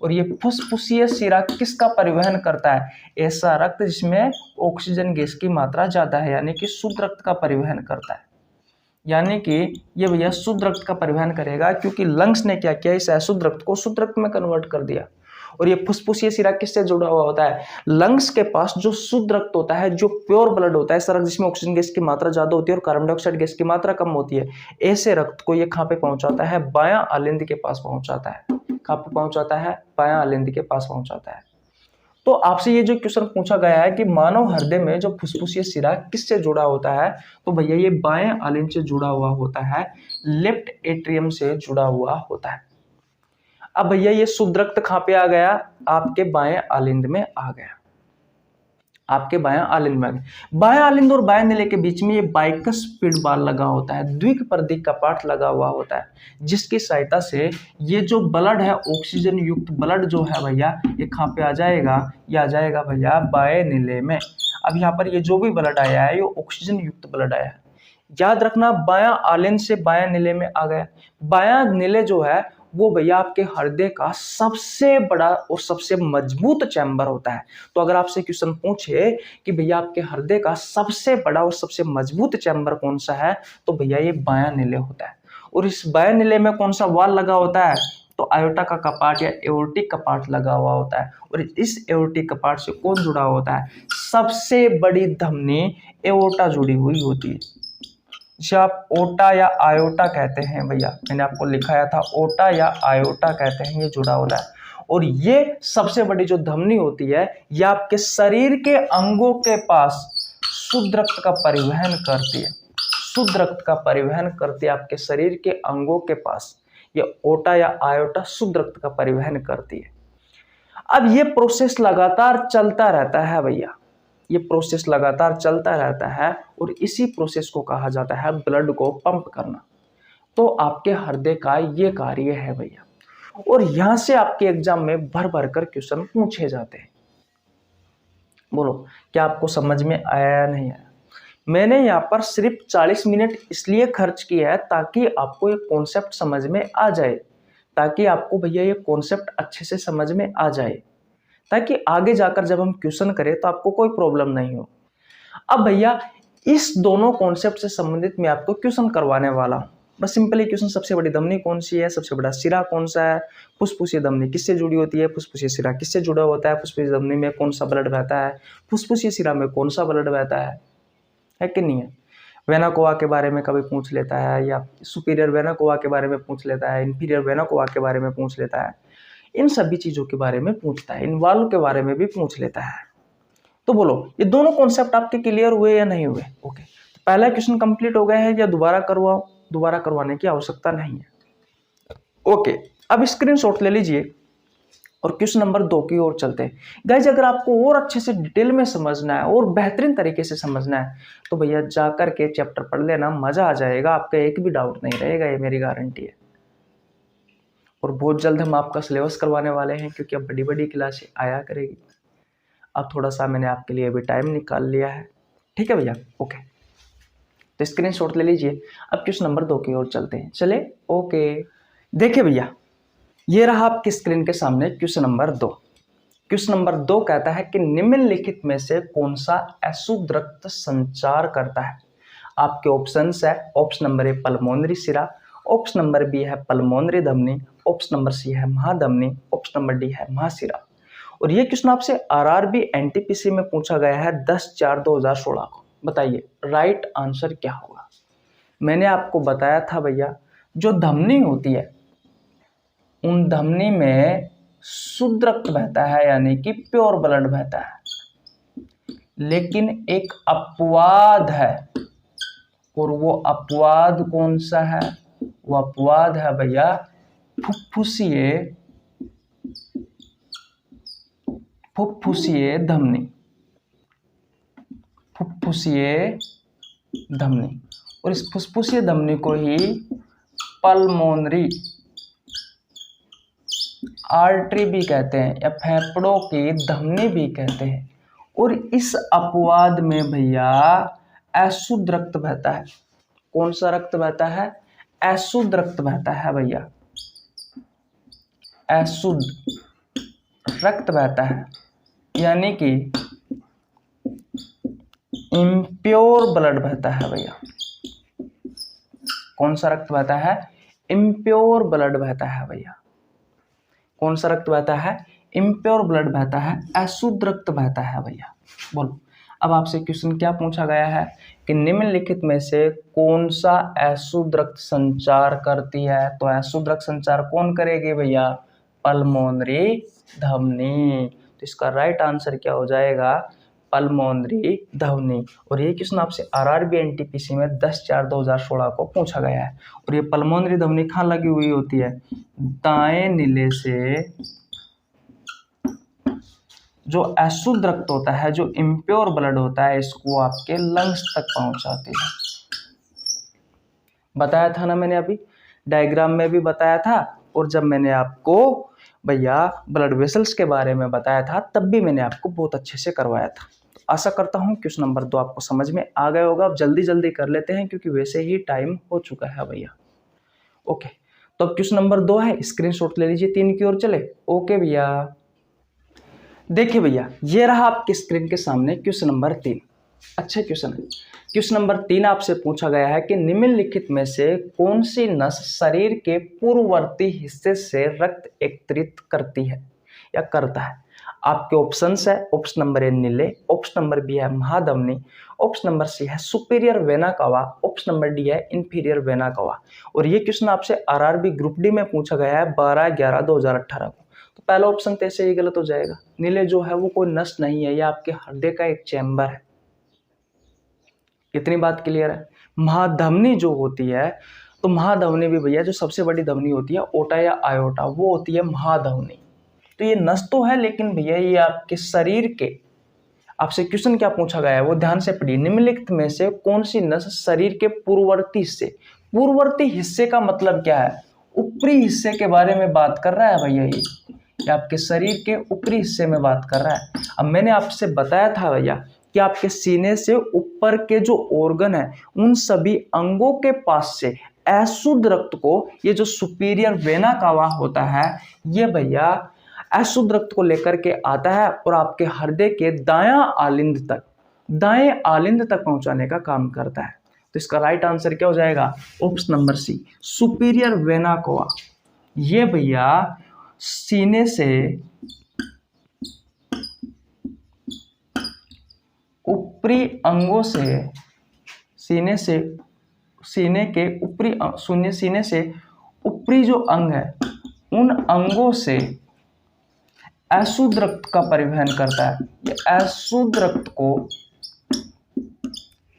और ये फुसफुसिया सिरा किसका परिवहन करता है? ऐसा रक्त जिसमें ऑक्सीजन गैस की मात्रा ज्यादा है, यानी कि शुद्ध रक्त का परिवहन करता है। यानी कि ये भैया शुद्ध रक्त का परिवहन करेगा, क्योंकि लंग्स ने क्या किया, इस अशुद्ध रक्त को शुद्ध रक्त में कन्वर्ट कर दिया। और ये फुसफुसिया सिरा किससे जुड़ा हुआ होता है? लंग्स के पास जो शुद्ध रक्त होता है, जो प्योर ब्लड होता है, ऐसा रक्त जिसमें ऑक्सीजन गैस की मात्रा ज्यादा होती है और कार्बन डाइऑक्साइड गैस की मात्रा कम होती है, ऐसे रक्त को ये कहाँ पे पहुंचाता है? बायां आलिंद के पास पहुंचाता है। कहाँ पे पहुंचाता है? बायां आलिंद के पास पहुंचाता है। तो आपसे ये जो क्वेश्चन पूछा गया है कि मानव हृदय में जो फुसफुसिया सिरा किससे जुड़ा होता है, तो भैया ये बाएं आलिंद से जुड़ा हुआ होता है, लेफ्ट एट्रियम से जुड़ा हुआ होता है। अब भैया ये शुद्ध रक्त कहाँ पे आ गया? आपके बाएं आलिंद में आ गया, आपके बायां आलिंद में आ गया। बायां आलिंद और बाएं निले के बीच में ये बाइकस पिंड बाल लगा होता है, द्विपरदी कपाट लगा हुआ होता है, जिसकी सहायता से ये जो ब्लड है, ऑक्सीजन युक्त ब्लड जो है भैया, ये कहाँ पे आ जाएगा? ये आ जाएगा भैया बाएं निले में। अब यहाँ पर ये जो भी ब्लड आया है, ये ऑक्सीजन युक्त ब्लड आया है। याद रखना, बायां आलिंद से बायां निले में आ गया। बायां निले जो है वो भैया आपके हृदय का सबसे बड़ा और सबसे मजबूत चैम्बर होता है। तो अगर आपसे क्वेश्चन पूछे कि भैया आपके हृदय का सबसे बड़ा और सबसे मजबूत चैम्बर कौन सा है, तो भैया ये बायां निले होता है। और इस बायां निले में कौन सा वाल लगा होता है? तो आयोटा का कपाट या एओर्टिक कपाट लगा हुआ होता है। और इस एओर्टिक कपाट से कौन जुड़ा होता है? सबसे बड़ी धमनी एओर्टा जुड़ी हुई होती है, जिसे आप ओटा या आयोटा कहते हैं। भैया मैंने आपको लिखाया था, ओटा या आयोटा कहते हैं, ये जुड़ा होता है। और ये सबसे बड़ी जो धमनी होती है, ये आपके शरीर के अंगों के पास शुद्ध रक्त का परिवहन करती है। शुद्ध रक्त का परिवहन करती है आपके शरीर के अंगों के पास। ये ओटा या आयोटा शुद्ध रक्त का परिवहन करती है। अब ये प्रोसेस लगातार चलता रहता है भैया, ये प्रोसेस लगातार चलता रहता है, और इसी प्रोसेस को कहा जाता है ब्लड को पंप करना। तो आपके हृदय का ये कार्य है भैया। और यहां से आपके एग्जाम में भर भर कर क्वेश्चन पूछे जाते हैं। बोलो क्या आपको समझ में आया या नहीं आया? मैंने यहाँ पर सिर्फ 40 मिनट इसलिए खर्च किया है ताकि आपको ये कॉन्सेप्ट समझ में आ जाए, ताकि आपको भैया ये कॉन्सेप्ट अच्छे से समझ में आ जाए, ताकि आगे जाकर जब हम क्वेश्चन करें तो आपको कोई प्रॉब्लम नहीं हो। अब भैया इस दोनों कॉन्सेप्ट से संबंधित मैं आपको क्वेश्चन करवाने वाला हूँ। बस सिंपली क्वेश्चन, सबसे बड़ी धमनी कौन सी है, सबसे बड़ा सिरा कौन सा है, फुसफुसिया धमनी किससे जुड़ी होती है, फुसफुसिया सिरा किससे जुड़ा होता है, फुसफुसिया धमनी में कौन सा ब्लड बहता है, फुसफुसिया सिरा में कौन सा ब्लड बहता है कि नहीं है। वेना कोवा के बारे में कभी पूछ लेता है, या सुपीरियर वेना कोवा के बारे में पूछ लेता है, इंफीरियर वेना कोवा के बारे में पूछ लेता है, इन सभी चीजों के बारे में पूछता है, इन वाल्व के बारे में भी पूछ लेता है। तो बोलो ये दोनों कॉन्सेप्ट आपके क्लियर हुए या नहीं हुए? ओके, तो पहला क्वेश्चन कंप्लीट हो गया है या दोबारा करवाओ? दोबारा करवाने की आवश्यकता नहीं है। ओके, अब स्क्रीनशॉट ले लीजिए और क्वेश्चन नंबर 2 की ओर चलते हैं। गाइज अगर आपको और अच्छे से डिटेल में समझना है और बेहतरीन तरीके से समझना है तो भैया जाकर के चैप्टर पढ़ लेना, मजा आ जाएगा, आपका एक भी डाउट नहीं रहेगा, ये मेरी गारंटी है। और बहुत जल्द हम आपका सिलेबस करवाने वाले हैं, क्योंकि अब बड़ी बड़ी क्लासें आया करेगी। अब थोड़ा सा मैंने आपके लिए अभी टाइम निकाल लिया है, ठीक है भैया। ओके, तो स्क्रीनशॉट ले लीजिए। अब क्वेश्चन नंबर 2 की ओर चलते हैं, चले। ओके, देखिए भैया ये रहा आपकी स्क्रीन के सामने क्वेश्चन नंबर 2। क्वेश्चन नंबर 2 कहता है कि निम्नलिखित में से कौन सा अशुद्ध रक्त संचार करता है। आपके ऑप्शंस है, ऑप्शन नंबर ए पल्मोनरी सिरा, ऑप्शन नंबर बी है पल्मोनरी धमनी, ऑप्शन नंबर सी है महाधमनी, ऑप्शन नंबर डी है महासिरा। और ये क्वेश्चन आपसे आरआरबी एनटीपीसी में पूछा गया है 10/4/2016 को। बताइए राइट आंसर क्या होगा? मैंने आपको बताया था भैया, जो धमनी होती है उन धमनी में शुद्ध रक्त बहता है, यानी कि प्योर ब्लड बहता है, लेकिन एक अपवाद है। और वो अपवाद कौन सा है? वो अपवाद है भैया फुफ्फुसिए फुफ्फुसीय धमनी, फुफ्फुसीय धमनी। और इस फुफ्फुसीय धमनी को ही पल्मोनरी आर्टरी भी कहते हैं या फेफड़ों की धमनी भी कहते हैं। और इस अपवाद में भैया अशुद्ध रक्त बहता है। कौन सा रक्त बहता है? अशुद्ध रक्त बहता है भैया, अशुद्ध रक्त बहता है, यानी कि इम्प्योर ब्लड बहता है भैया। कौन सा रक्त बहता है? इम्प्योर ब्लड बहता है भैया। कौन सा रक्त बहता है? इम्प्योर ब्लड बहता है, अशुद्ध रक्त बहता है भैया। बोलो, अब आपसे क्वेश्चन क्या पूछा गया है कि निम्नलिखित में से कौन सा अशुद्ध रक्त संचार करती है? तो अशुद्ध रक्त संचार कौन करेगी भैया? पल्मोनरी धमनी। तो इसका राइट आंसर क्या हो जाएगा? पल्मोनरी धमनी। और ये क्वेश्चन आपसे आरआरबी एनटीपीसी में 10/4/2016 को पूछा गया है। और ये पल्मोनरी धमनी कहाँ लगी हुई होती है? दाएं नीले से जो अशुद्ध रक्त होता है, जो इम्प्योर ब्लड होता है, इसको आपके लंग्स तक पहुंचाती है। बताया था ना मैंने, अभी डायग्राम में भी बताया था, और जब मैंने आपको भैया ब्लड वेसल्स के बारे में बताया था तब भी मैंने आपको बहुत अच्छे से करवाया था। तो आशा करता हूँ क्वेश्चन नंबर 2 आपको समझ में आ गया होगा। अब जल्दी जल्दी कर लेते हैं क्योंकि वैसे ही टाइम हो चुका है भैया। ओके, तो अब क्वेश्चन नंबर 2 है, स्क्रीनशॉट ले लीजिए। 3 की ओर चले। ओके भैया, देखिए भैया, ये रहा आपके स्क्रीन के सामने क्वेश्चन नंबर 3। अच्छा क्वेश्चन है। क्वेश्चन नंबर 3 आपसे पूछा गया है कि निम्नलिखित में से कौन सी नस शरीर के पूर्ववर्ती हिस्से से रक्त एकत्रित करती है या करता है? आपके ऑप्शंस है, ऑप्शन नंबर ए नीले, ऑप्शन नंबर बी है महाधमनी, ऑप्शन नंबर सी है सुपीरियर वेना कवा, ऑप्शन नंबर डी है इंफीरियर वेना कवा। और ये क्वेश्चन आपसे आरआरबी ग्रुप डी में पूछा गया है 12/11/2018 को। तो पहला ऑप्शन तो ऐसे ही गलत हो जाएगा। नीले जो है वो कोई नस नहीं है, यह आपके हृदय का एक चैम्बर है। इतनी बात क्लियर है। महाधमनी जो होती है, तो महाधमनी भी भैया जो सबसे बड़ी धमनी होती है ओटा या आयोटा, वो होती है महाधमनी। तो ये नस तो है, लेकिन भैया ये आपके शरीर के, आपसे क्वेश्चन क्या पूछा गया है वो ध्यान से पढ़िए। निम्नलिखित में से कौन सी नस शरीर के पूर्ववर्ती हिस्से, पूर्ववर्ती हिस्से का मतलब क्या है? ऊपरी हिस्से के बारे में बात कर रहा है भैया। ये आपके शरीर के ऊपरी हिस्से में बात कर रहा है। अब मैंने आपसे बताया था भैया कि आपके सीने से ऊपर के जो ऑर्गन है, उन सभी अंगों के पास से अशुद्ध रक्त को, ये जो सुपीरियर वेना कावा होता है, ये भैया अशुद्ध रक्त को लेकर के आता है और आपके हृदय के दाएं आलिंद तक पहुंचाने का काम करता है। तो इसका राइट आंसर क्या हो जाएगा? Option number C, superior vena cava. ये भैया सीने से ऊपरी अंगों से, सीने के ऊपरी, सीने से ऊपरी जो अंग है, उन अंगों से अशुद्ध रक्त का परिवहन करता है। ये अशुद्ध रक्त को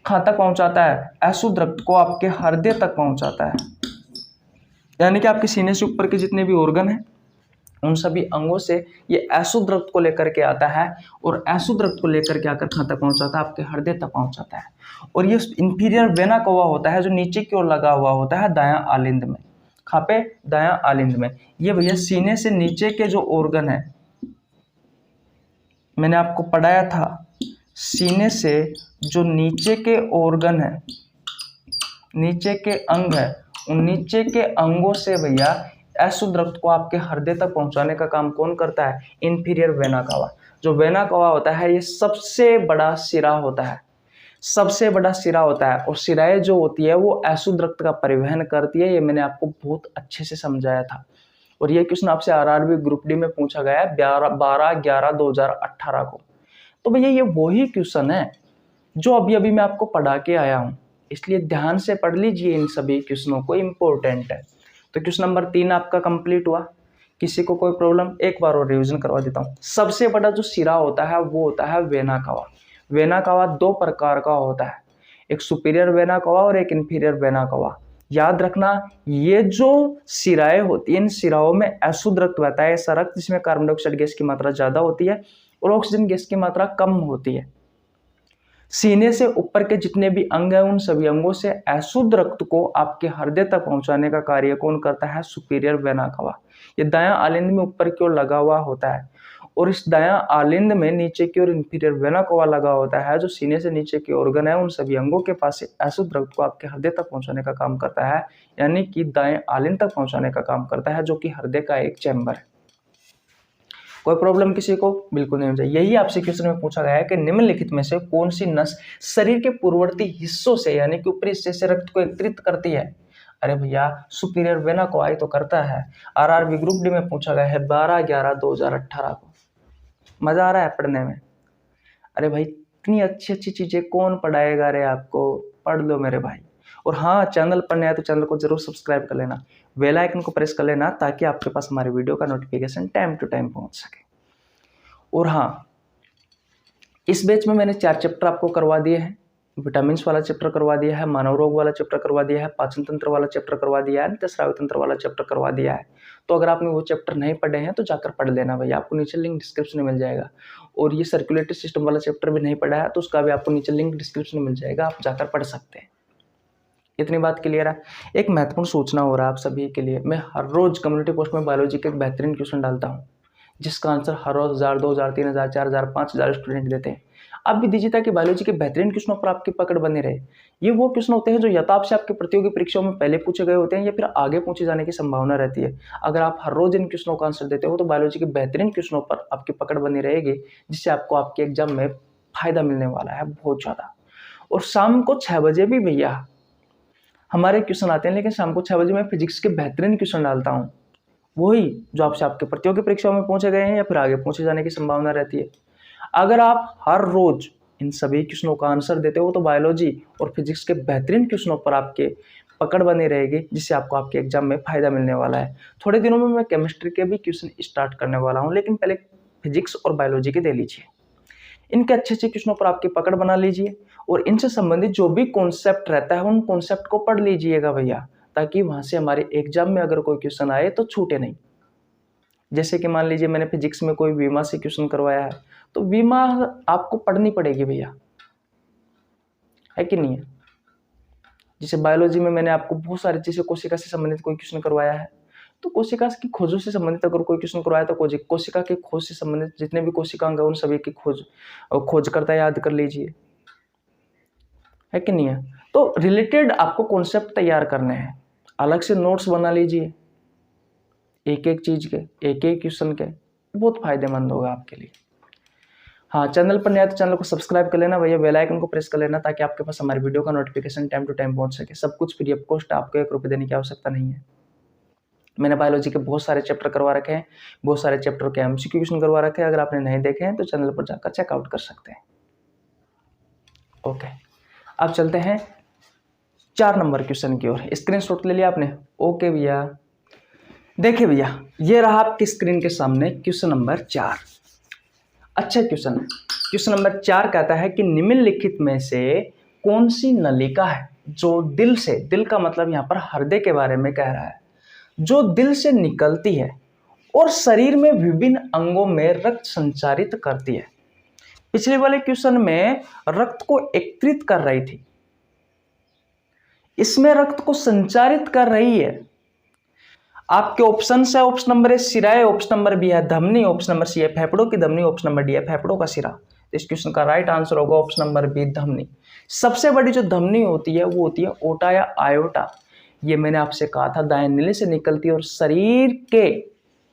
कहाँ तक पहुंचाता है? अशुद्ध रक्त को आपके हृदय तक पहुंचाता है। यानी कि आपके सीने से ऊपर के जितने भी ऑर्गन हैं, उन सभी अंगों से ये अशुद्ध रक्त को लेकर के आता है और अशुद्ध रक्त को लेकर के आकर कहाँ तक पहुंचाता है? आपके हृदय तक पहुंचाता है। और ये इंफीरियर वेना कवा होता है जो नीचे की ओर लगा हुआ होता है दायां आलिंद में। कहाँ पे? दायां आलिंद में। ये भैया सीने से नीचे के जो ऑर्गन है, मैंने आपको पढ़ाया था, सीने से जो नीचे के ऑर्गन है, नीचे के अंग है, उन नीचे के अंगों से भैया अशुद्ध रक्त को आपके हृदय तक पहुंचाने का काम कौन करता है? Inferior vena cava. जो वेना कावा होता है ये सबसे बड़ा सिरा होता है, सबसे बड़ा सिरा होता है। और सिराएं जो होती है वो अशुद्ध रक्त का परिवहन करती है। ये मैंने आपको बहुत अच्छे से समझाया था। और ये क्वेश्चन आपसे आरआरबी ग्रुप डी में पूछा गया है 12/11/2018 को। तो भैया ये वही क्वेश्चन है जो अभी अभी मैं आपको पढ़ा के आया हूँ, इसलिए ध्यान से पढ़ लीजिए इन सभी क्वेश्चनों को, इम्पोर्टेंट है। तो क्वेश्चन नंबर 3 आपका कंप्लीट हुआ। किसी को कोई प्रॉब्लम? एक बार और रिवीजन करवा देता हूँ। सबसे बड़ा जो सिरा होता है वो होता है वेना कावा। वेना कावा 2 प्रकार का होता है, एक सुपीरियर वेना कावा और एक इंफीरियर वेना कावा। याद रखना, ये जो सिराएं होती है, इन सिराओं में अशुद्ध रक्त बहता है, ऐसा रक्त जिसमें कार्बन डाइऑक्साइड गैस की मात्रा ज्यादा होती है, और ऑक्सीजन गैस की मात्रा कम होती है। सीने से ऊपर के जितने भी अंग हैं उन सभी अंगों से अशुद्ध रक्त को आपके हृदय तक पहुंचाने का कार्य कौन करता है? सुपीरियर वेना कवा। ये दायां आलिंद में ऊपर की ओर लगा हुआ होता है और इस दायां आलिंद में नीचे की ओर इंफीरियर वेना कवा लगा होता है, जो सीने से नीचे के ऑर्गन है उन सभी अंगों के पास से अशुद्ध रक्त को आपके हृदय तक पहुंचाने का काम करता है, यानी कि दाएं आलिंद तक पहुंचाने का काम करता है, जो कि हृदय का एक चैम्बर है। कोई प्रॉब्लम किसी को? बिल्कुल नहीं हो जाए। यही आपसे क्वेश्चन में पूछा गया है कि निम्नलिखित में से कौन सी नस शरीर के पूर्ववर्ती हिस्सों से यानी कि ऊपरी हिस्से से रक्त को एकत्रित करती है? अरे भैया सुपीरियर वेना कोवा तो करता है। आरआरबी ग्रुप डी में पूछा गया है 12/11/2018 को। मजा आ रहा है पढ़ने में? अरे भाई इतनी अच्छी अच्छी चीजें कौन पढ़ाएगा रे आपको, पढ़ लो मेरे भाई। और हाँ, चैनल पर नया तो चैनल को जरूर सब्सक्राइब कर लेना, बेल आइकन को प्रेस कर लेना, ताकि आपके पास हमारे वीडियो का नोटिफिकेशन टाइम टू टाइम पहुंच सके। और हाँ, इस बैच में मैंने 4 चैप्टर आपको करवा दिए हैं। विटामिन्स वाला चैप्टर करवा दिया है, मानव रोग वाला चैप्टर करवा दिया है, पाचन तंत्र वाला चैप्टर करवा दिया है, अंतःस्रावी तंत्र वाला चैप्टर करवा दिया है। तो अगर आपने वो चैप्टर नहीं पढ़े हैं तो जाकर पढ़ लेना भैया, आपको नीचे लिंक डिस्क्रिप्शन में मिल जाएगा। और ये सर्कुलेटरी सिस्टम वाला चैप्टर भी नहीं पढ़ा है तो उसका भी आपको नीचे लिंक डिस्क्रिप्शन में मिल जाएगा, आप जाकर पढ़ सकते हैं। इतनी बात क्लियर है। एक महत्वपूर्ण सूचना हो रहा है आप सभी के लिए, मैं हर रोज कम्युनिटी पोस्ट में बायोलॉजी के एक बेहतरीन क्वेश्चन डालता हूँ, जिसका आंसर हर रोज 1000, 2000, 3000, 4000, 5000 स्टूडेंट देते हैं। आप भी दीजिए ताकि बायोलॉजी के बेहतरीन क्वेश्चनों पर आपकी पकड़ बनी रहे। ये वो क्वेश्चन होते हैं जो या तो आपसे आपके प्रतियोगी परीक्षाओं में पहले पूछे गए होते हैं या फिर आगे पूछे जाने की संभावना रहती है। अगर आप हर रोज इन क्वेश्चनों का आंसर देते हो तो बायोलॉजी के बेहतरीन क्वेश्चनों पर आपकी पकड़ बनी रहेगी, जिससे आपको आपके एग्जाम में फायदा मिलने वाला है बहुत ज्यादा। और शाम को 6 बजे भी भैया हमारे क्वेश्चन आते हैं, लेकिन शाम को 6 बजे मैं फिजिक्स के बेहतरीन क्वेश्चन डालता हूँ, वही जो आपसे आपके प्रतियोगी परीक्षाओं में पूछे गए हैं या फिर आगे पूछे जाने की संभावना रहती है। अगर आप हर रोज इन सभी क्वेश्चनों का आंसर देते हो तो बायोलॉजी और फिजिक्स के बेहतरीन क्वेश्चनों पर आपके पकड़ बनी रहेगी, जिससे आपको आपके एग्जाम में फायदा मिलने वाला है। थोड़े दिनों में मैं केमिस्ट्री के भी क्वेश्चन स्टार्ट करने वाला हूँ, लेकिन पहले फिजिक्स और बायोलॉजी के दे लीजिए। इनके अच्छे अच्छे क्वेश्चनों पर आपकी पकड़ बना लीजिए और इनसे संबंधित जो भी कॉन्सेप्ट रहता है उन कॉन्सेप्ट को पढ़ लीजिएगा भैया, ताकि वहां से हमारे एग्जाम में अगर कोई क्वेश्चन आए तो छूटे नहीं। जैसे कि मान लीजिए मैंने फिजिक्स में कोई बीमा से क्वेश्चन करवाया है, तो बीमा आपको पढ़नी पड़ेगी भैया, है कि नहीं है? जैसे बायोलॉजी में मैंने आपको बहुत सारी चीजें कोशिका से संबंधित कोई क्वेश्चन करवाया है, तो कोशिका की खोजों से संबंधित अगर कोई क्वेश्चन करवाया तो कोशिका की खोज से संबंधित जितने भी कोशिकांग है उन सभी की खोज करता याद कर लीजिए, है कि नहीं है? तो रिलेटेड आपको कॉन्सेप्ट तैयार करने हैं, अलग से नोट्स बना लीजिए एक एक चीज के, एक एक क्वेश्चन के, बहुत फायदेमंद होगा आपके लिए। हाँ, चैनल पर नया तो चैनल को सब्सक्राइब कर लेना भैया, बेल आइकन को प्रेस कर लेना, ताकि आपके पास हमारे वीडियो का नोटिफिकेशन टाइम टू टाइम पहुंच सके। सब कुछ फ्री ऑफ कॉस्ट, आपको 1 रुपये देने की आवश्यकता नहीं है। मैंने बायोलॉजी के बहुत सारे चैप्टर करवा रखे हैं, बहुत सारे चैप्टर के एमसीक्यू क्वेश्चन करवा रखे हैं। अगर आपने नहीं देखे हैं तो चैनल पर जाकर चेकआउट कर सकते हैं। ओके, अब चलते हैं 4 नंबर क्वेश्चन की ओर। स्क्रीनशॉट ले लिया आपने? ओके भैया, देखिए भैया ये रहा आपकी स्क्रीन के सामने क्वेश्चन नंबर 4। अच्छा क्वेश्चन है। क्वेश्चन नंबर 4 कहता है कि निम्नलिखित में से कौन सी नलिका है जो दिल से, दिल का मतलब यहाँ पर हृदय के बारे में कह रहा है, जो दिल से निकलती है और शरीर में विभिन्न अंगों में रक्त संचारित करती है। पिछले वाले क्वेश्चन में रक्त को एकत्रित कर रही थी, इसमें रक्त को संचारित कर रही है। आपके ऑप्शन है, ऑप्शन नंबर ए सिराए, ऑप्शन नंबर बी है धमनी, ऑप्शन नंबर सी है फेफड़ों की धमनी, ऑप्शन नंबर डी है फेफड़ों का सिरा। इस क्वेश्चन का राइट आंसर होगा ऑप्शन नंबर बी धमनी। सबसे बड़ी जो धमनी होती है वो होती है ओटा या आयोटा। ये मैंने आपसे कहा था दाएं नीले से निकलती है और शरीर के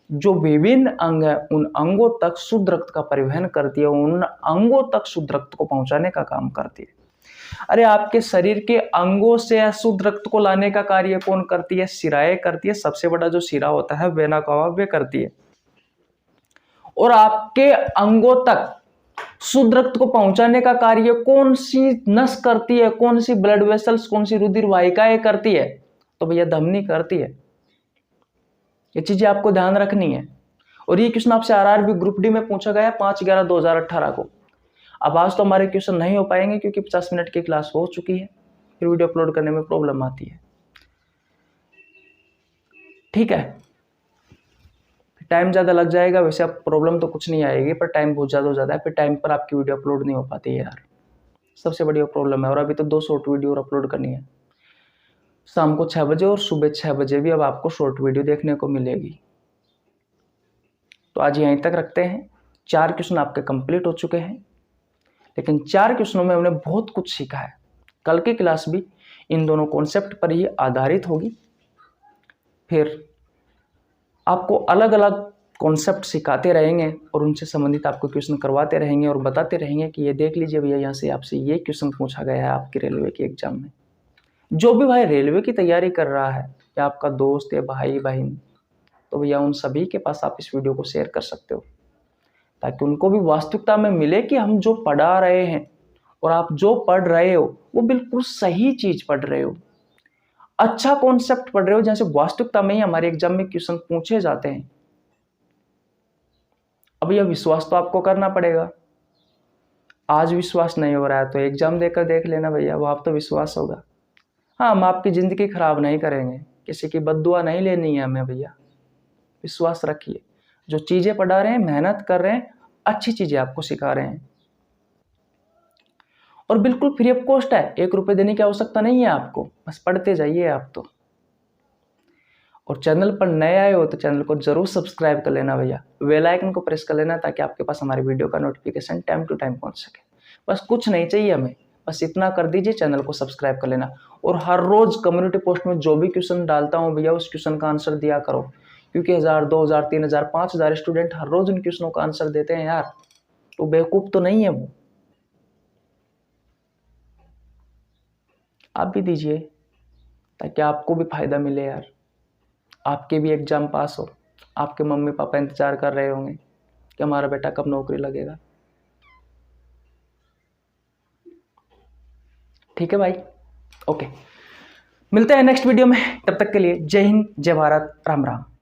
जो विभिन्न अंग है उन अंगों तक शुद्ध रक्त का परिवहन करती है, उन अंगों तक शुद्ध रक्त को पहुंचाने का काम करती है। अरे आपके शरीर के अंगों से अशुद्ध रक्त को लाने का कार्य कौन करती है? सिराएं करती है। सबसे बड़ा जो सिरा होता है वेना कावा वे करती है। और आपके अंगों तक शुद्ध रक्त को पहुंचाने का कार्य कौन सी नस करती है? कौन सी ब्लड वेसल्स, कौन सी रुधिर वाहिकाएं करती है? तो भैया धमनी करती है। ये चीजें आपको ध्यान रखनी है। और ये क्वेश्चन आपसे आरआरबी ग्रुप डी में पूछा गया 5/11/2018 को। अब आज तो हमारे क्वेश्चन नहीं हो पाएंगे क्योंकि 50 मिनट की क्लास हो चुकी है, फिर वीडियो अपलोड करने में प्रॉब्लम आती है। ठीक है, टाइम ज़्यादा लग जाएगा, वैसे आप प्रॉब्लम तो कुछ नहीं आएगी, पर टाइम बहुत ज़्यादा हो जाता है, फिर टाइम पर आपकी वीडियो अपलोड नहीं हो पाती है यार, सबसे बड़ी प्रॉब्लम है। और अभी तो 2 शॉर्ट वीडियो और अपलोड करनी है, शाम को 6 बजे और सुबह 6 बजे भी अब आपको शॉर्ट वीडियो देखने को मिलेगी। तो आज यहीं तक रखते हैं। 4 क्वेश्चन आपके कंप्लीट हो चुके हैं, लेकिन 4 क्वेश्चनों में हमने बहुत कुछ सीखा है। कल की क्लास भी इन दोनों कॉन्सेप्ट पर ही आधारित होगी। फिर आपको अलग अलग कॉन्सेप्ट सिखाते रहेंगे और उनसे संबंधित आपको क्वेश्चन करवाते रहेंगे और बताते रहेंगे कि ये देख लीजिए भैया, यहाँ से आपसे ये क्वेश्चन पूछा गया है आपकी रेलवे के एग्जाम में। जो भी भाई रेलवे की तैयारी कर रहा है, या आपका दोस्त या भाई बहन, तो भैया उन सभी के पास आप इस वीडियो को शेयर कर सकते हो, ताकि उनको भी वास्तविकता में मिले कि हम जो पढ़ा रहे हैं और आप जो पढ़ रहे हो वो बिल्कुल सही चीज पढ़ रहे हो, अच्छा कॉन्सेप्ट पढ़ रहे हो, जैसे वास्तविकता में ही हमारे एग्जाम में क्वेश्चन पूछे जाते हैं। अब यह विश्वास तो आपको करना पड़ेगा। आज विश्वास नहीं हो रहा है तो एग्जाम देकर देख लेना भैया, वो आप तो विश्वास होगा। हाँ, हम आपकी ज़िंदगी खराब नहीं करेंगे, किसी की बद्दुआ नहीं लेनी है हमें भैया। विश्वास रखिए, जो चीज़ें पढ़ा रहे हैं, मेहनत कर रहे हैं, अच्छी चीज़ें आपको सिखा रहे हैं, और बिल्कुल फ्री ऑफ कॉस्ट है। 1 रुपये देने की आवश्यकता नहीं है आपको, बस पढ़ते जाइए आप तो। और चैनल पर नए आए हो तो चैनल को जरूर सब्सक्राइब कर लेना भैया, बेल आइकन को प्रेस कर लेना, ताकि आपके पास हमारी वीडियो का नोटिफिकेशन टाइम टू टाइम पहुंच सके। बस कुछ नहीं चाहिए हमें, बस इतना कर दीजिए, चैनल को सब्सक्राइब कर लेना। और हर रोज कम्युनिटी पोस्ट में जो भी क्वेश्चन डालता हूँ भैया, उस क्वेश्चन का आंसर दिया करो, क्योंकि 1000, 2000, 3000, 5000 स्टूडेंट हर रोज उन क्वेश्चनों का आंसर देते हैं यार, तो बेवकूफ तो नहीं है वो। आप भी दीजिए, ताकि आपको भी फायदा मिले यार, आपके भी एग्जाम पास हो। आपके मम्मी पापा इंतजार कर रहे होंगे कि हमारा बेटा कब नौकरी लगेगा। ठीक है भाई, ओके, मिलते हैं नेक्स्ट वीडियो में। तब तक के लिए जय हिंद, जय भारत, राम राम।